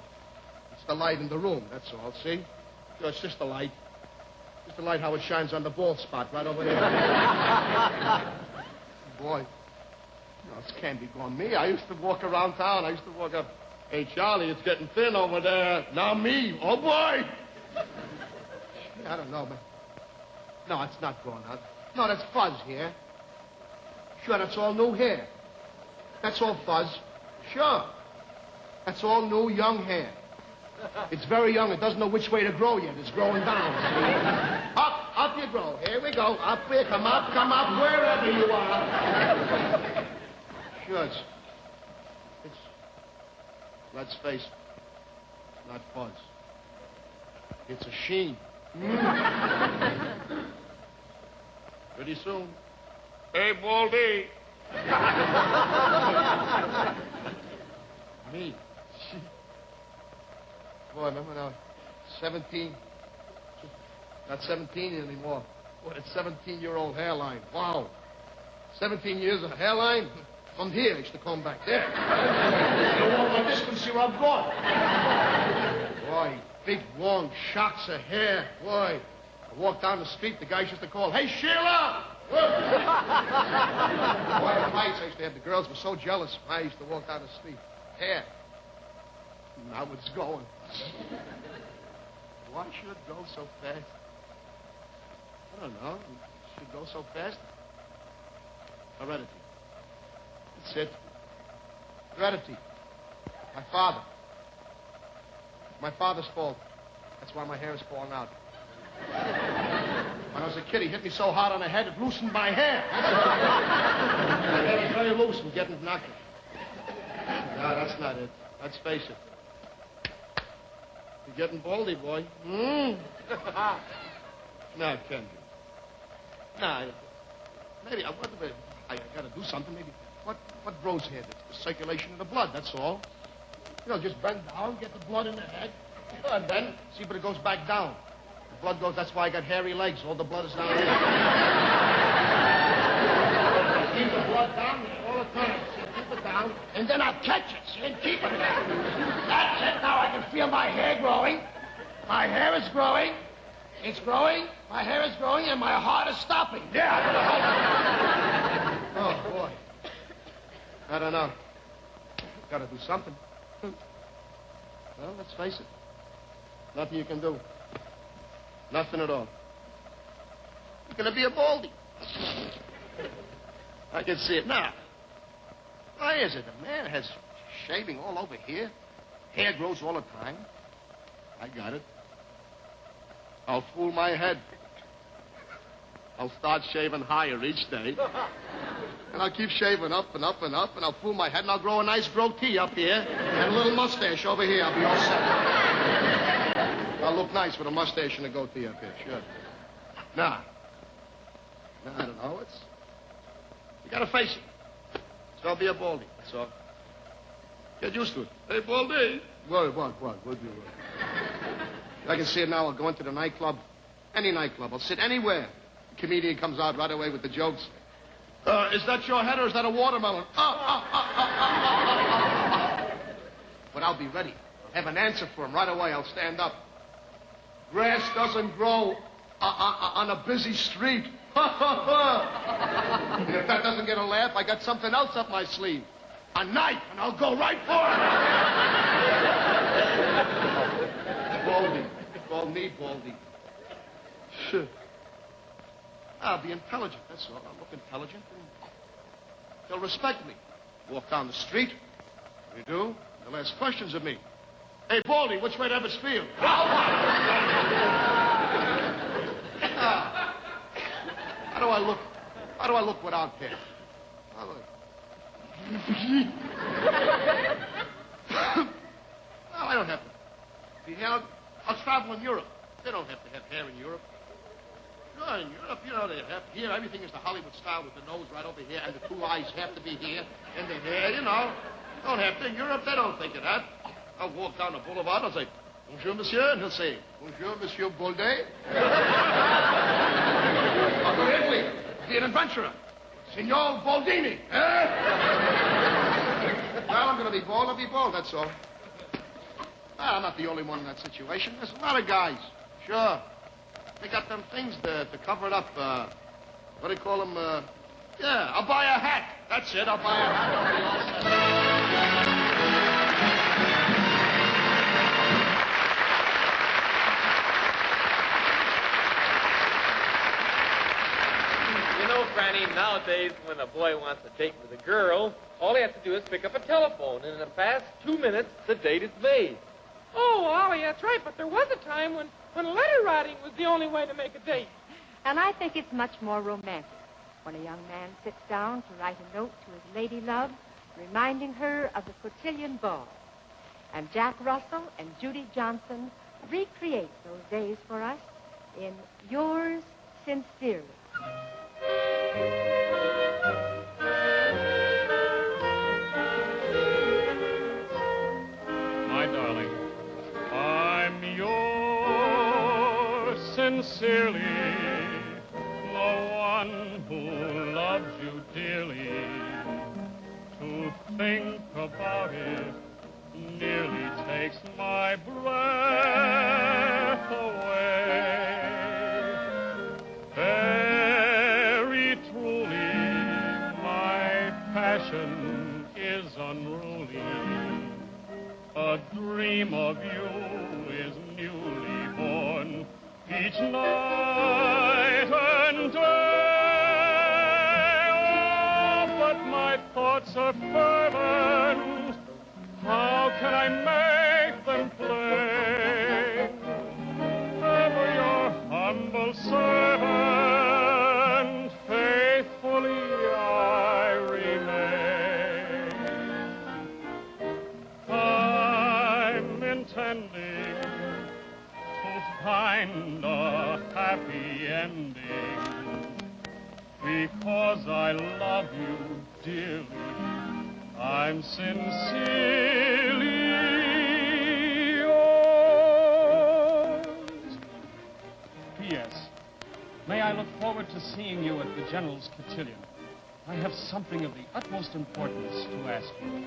It's the light in the room. That's all. See? Sure, it's just the light. Just the light how it shines on the bald spot right over there. Boy. No, this can't be going me. I used to walk around town. I used to walk up. Hey, Charlie, it's getting thin over there. Now me. Oh, boy. I don't know, but... No, it's not growing out. No, that's fuzz here. Sure, that's all new hair. That's all fuzz. Sure. That's all new, young hair. It's very young. It doesn't know which way to grow yet. It's growing down. Up you grow. Here we go. Up here. Come up, wherever you are. Sure, let's face it, it's not fuzz. It's a sheen. Pretty soon. Hey, Baldy. Me. Boy, remember now, 17. Not 17 anymore. Boy, it's 17-year-old hairline. Wow. 17 years of hairline? From here, I used to comb back there. You walk my distance, here I'm gone. Boy, big, long shocks of hair. Boy, I walk down the street, the guys used to call, "Hey, Sheila!" Boy, the fights I used to have, the girls were so jealous. I used to walk down the street. Hair. Now it's going. Why should it go so fast? I don't know. It should go so fast. Heredity. That's it. Heredity. My father. My father's fault. That's why my hair is falling out. When I was a kid, he hit me so hard on the head, it loosened my hair. My hair is very loose and getting knocked. No, that's not it. Let's face it. You're getting baldy, boy. No, it can't be. No, maybe I got to do something. Maybe What grows hair? It's the circulation of the blood, that's all. You know, just bend down, get the blood in the head, and then see if it goes back down. The blood goes, that's why I got hairy legs. All the blood is down here. Keep the blood down there all the time. See, keep it down, and then I'll catch it, see, and keep it down. That's it. Now I can feel my hair growing. My hair is growing. It's growing. My hair is growing, and my heart is stopping. Yeah. Oh, boy. I don't know. Gotta do something. Well, let's face it. Nothing you can do. Nothing at all. You're gonna be a baldy. I can see it now. Why is it? A man has shaving all over here. Hair grows all the time. I got it. I'll fool my head. I'll start shaving higher each day. And I'll keep shaving up and up and up, and I'll fool my head, and I'll grow a nice goatee up here, and a little mustache over here. I'll be all set. I'll look nice with a mustache and a goatee up here, sure. Nah, I don't know. You gotta face it. So I'll be a baldy, that's all. Get used to it. Hey, baldy. What do you I can see it now. I'll go into the nightclub, any nightclub. I'll sit anywhere. The comedian comes out right away with the jokes. Is that your head or is that a watermelon? But I'll be ready. I'll have an answer for him right away. I'll stand up. Grass doesn't grow on a busy street. And if that doesn't get a laugh, I got something else up my sleeve. A knife, and I'll go right for it. Baldy. Call me Baldy. Sure. I'll be intelligent, that's all. I'll look intelligent, and they'll respect me. Walk down the street. They do. They'll ask questions of me. Hey, Baldy, which way to Eversfield? How do I look? How do I look without hair? I don't have to. You know, I'll travel in Europe. They don't have to have hair in Europe. No, in Europe, you know, they have here. Everything is the Hollywood style with the nose right over here, and the two eyes have to be here, and the hair, you know. Don't have to. In Europe, they don't think of that. I'll walk down the boulevard, I'll say, bonjour, monsieur, and he'll say, bonjour, monsieur Boldet. I'll go to Italy, be an adventurer. Signor Baldini, eh? Well, I'm going to be bald, I'll be bald, that's all. I'm not the only one in that situation. There's a lot of guys. Sure. They got them things to cover it up. What do you call them? Yeah, I'll buy a hat. That's it, I'll buy a hat. I'll be all set. You know, Franny, nowadays when a boy wants a date with a girl, all he has to do is pick up a telephone, and in the past 2 minutes, the date is made. Oh, Ollie, that's right, but there was a time when letter writing was the only way to make a date. And I think it's much more romantic when a young man sits down to write a note to his lady love, reminding her of the cotillion ball. And Jack Russell and Judy Johnson recreate those days for us in Yours Sincerely. My darling, I'm yours sincerely, the one who loves you dearly. To think about it nearly takes my breath away. Very truly, my passion is unruly. A dream of you is newly born each night and day. Oh, but my thoughts are fervent. How can I make them plain? Ever your humble servant, faithfully I remain. I'm intending to find a happy ending, because because I love you dearly. I'm sincerely yours. P.S. May I look forward to seeing you at the General's Cotillion. I have something of the utmost importance to ask you.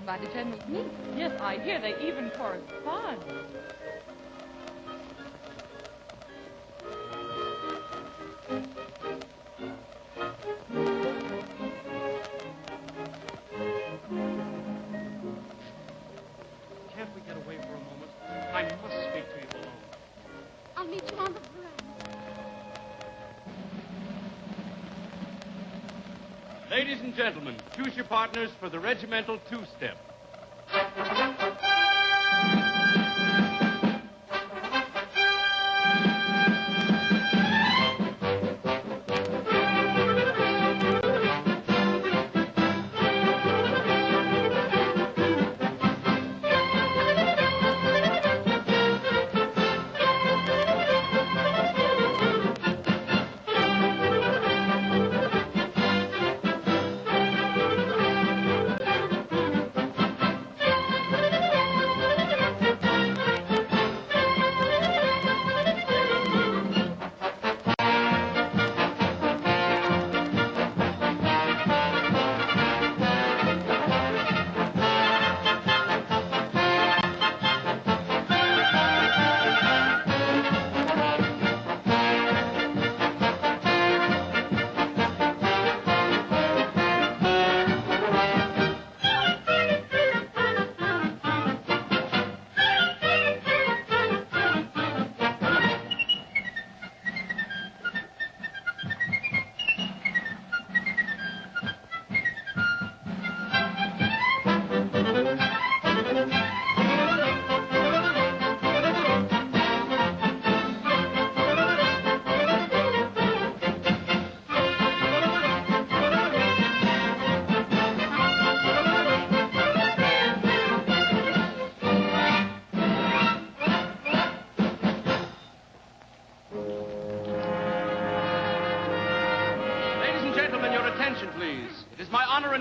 By the General's niece. Yes, I hear they even correspond. Can't we get away for a moment? I must speak to you alone. I'll meet you on the veranda. Ladies and gentlemen, choose your partners for the regimental two-step.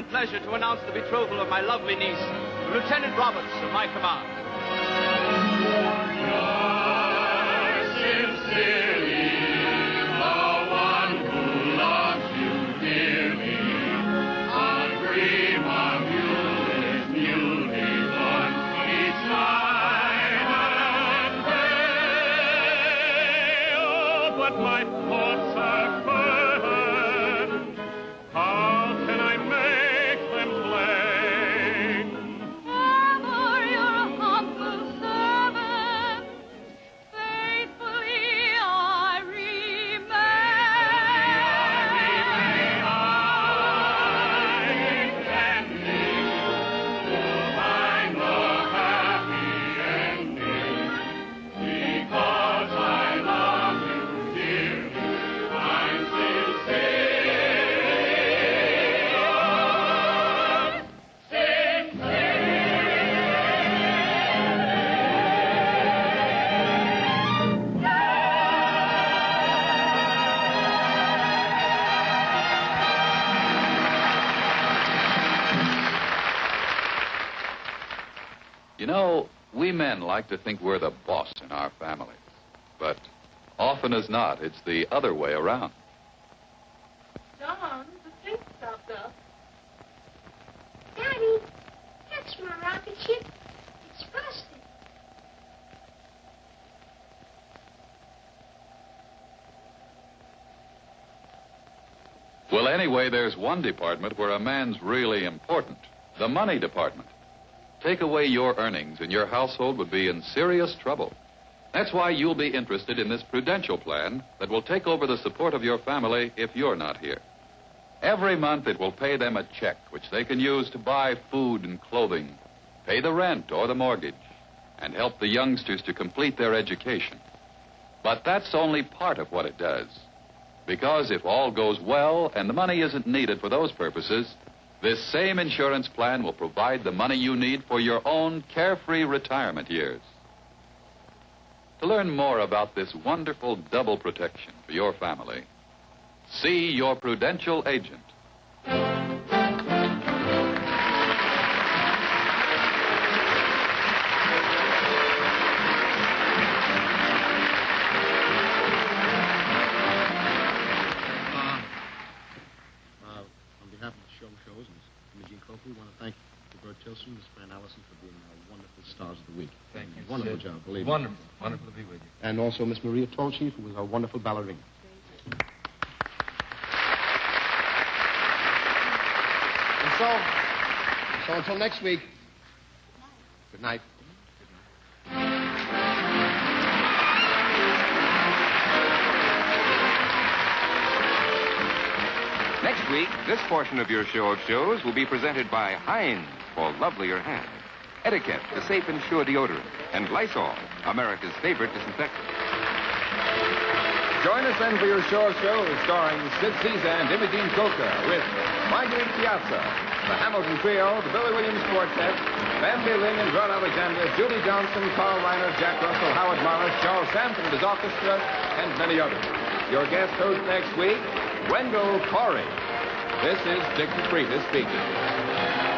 Pleasure to announce the betrothal of my lovely niece, Lieutenant Roberts of my command. Sincerely, the one who loves you dearly. A dream of you is newly born each night and day. Oh, but my thoughts are burdened. How can I make them plain? Ever your humble servant, faithfully I remain. Intending to find the happy You know, we men like to think we're the boss in our families. But often as not, it's the other way around. Don, the sink stopped up. Daddy, that's my rocket ship. It's busted. Well, anyway, there's one department where a man's really important. The money department. Take away your earnings and your household would be in serious trouble. That's why you'll be interested in this prudential plan that will take over the support of your family if you're not here. Every month it will pay them a check which they can use to buy food and clothing, pay the rent or the mortgage, and help the youngsters to complete their education. But that's only part of what it does. Because if all goes well and the money isn't needed for those purposes, this same insurance plan will provide the money you need for your own carefree retirement years. To learn more about this wonderful double protection for your family, see your Prudential agent. On behalf of the shows and Imogene Coca, we want to thank Burr Tillstrom, Miss Fran Ollie for being our wonderful stars of the week. Thank you. Wonderful Sid. job, believe me. Wonderful. Wonderful to be with you. And also Miss Maria Tolchi, who was our wonderful ballerina. And so until next week, good night. Next week, this portion of your show of shows will be presented by Heinz for lovelier hands, Etiquette, the safe and sure deodorant, and Lysol, America's favorite disinfectant. Join us then for your show of shows starring Sid Caesar and Imogene Coca with Marguerite Piazza, the Hamilton Trio, the Billy Williams Quartet, Bambi Ling and Rod Alexander, Judy Johnson, Carl Reiner, Jack Russell, Howard Morris, Charles Sampson and his orchestra, and many others. Your guest host next week, Wendell Corey. This is Dick DeFreitas speaking.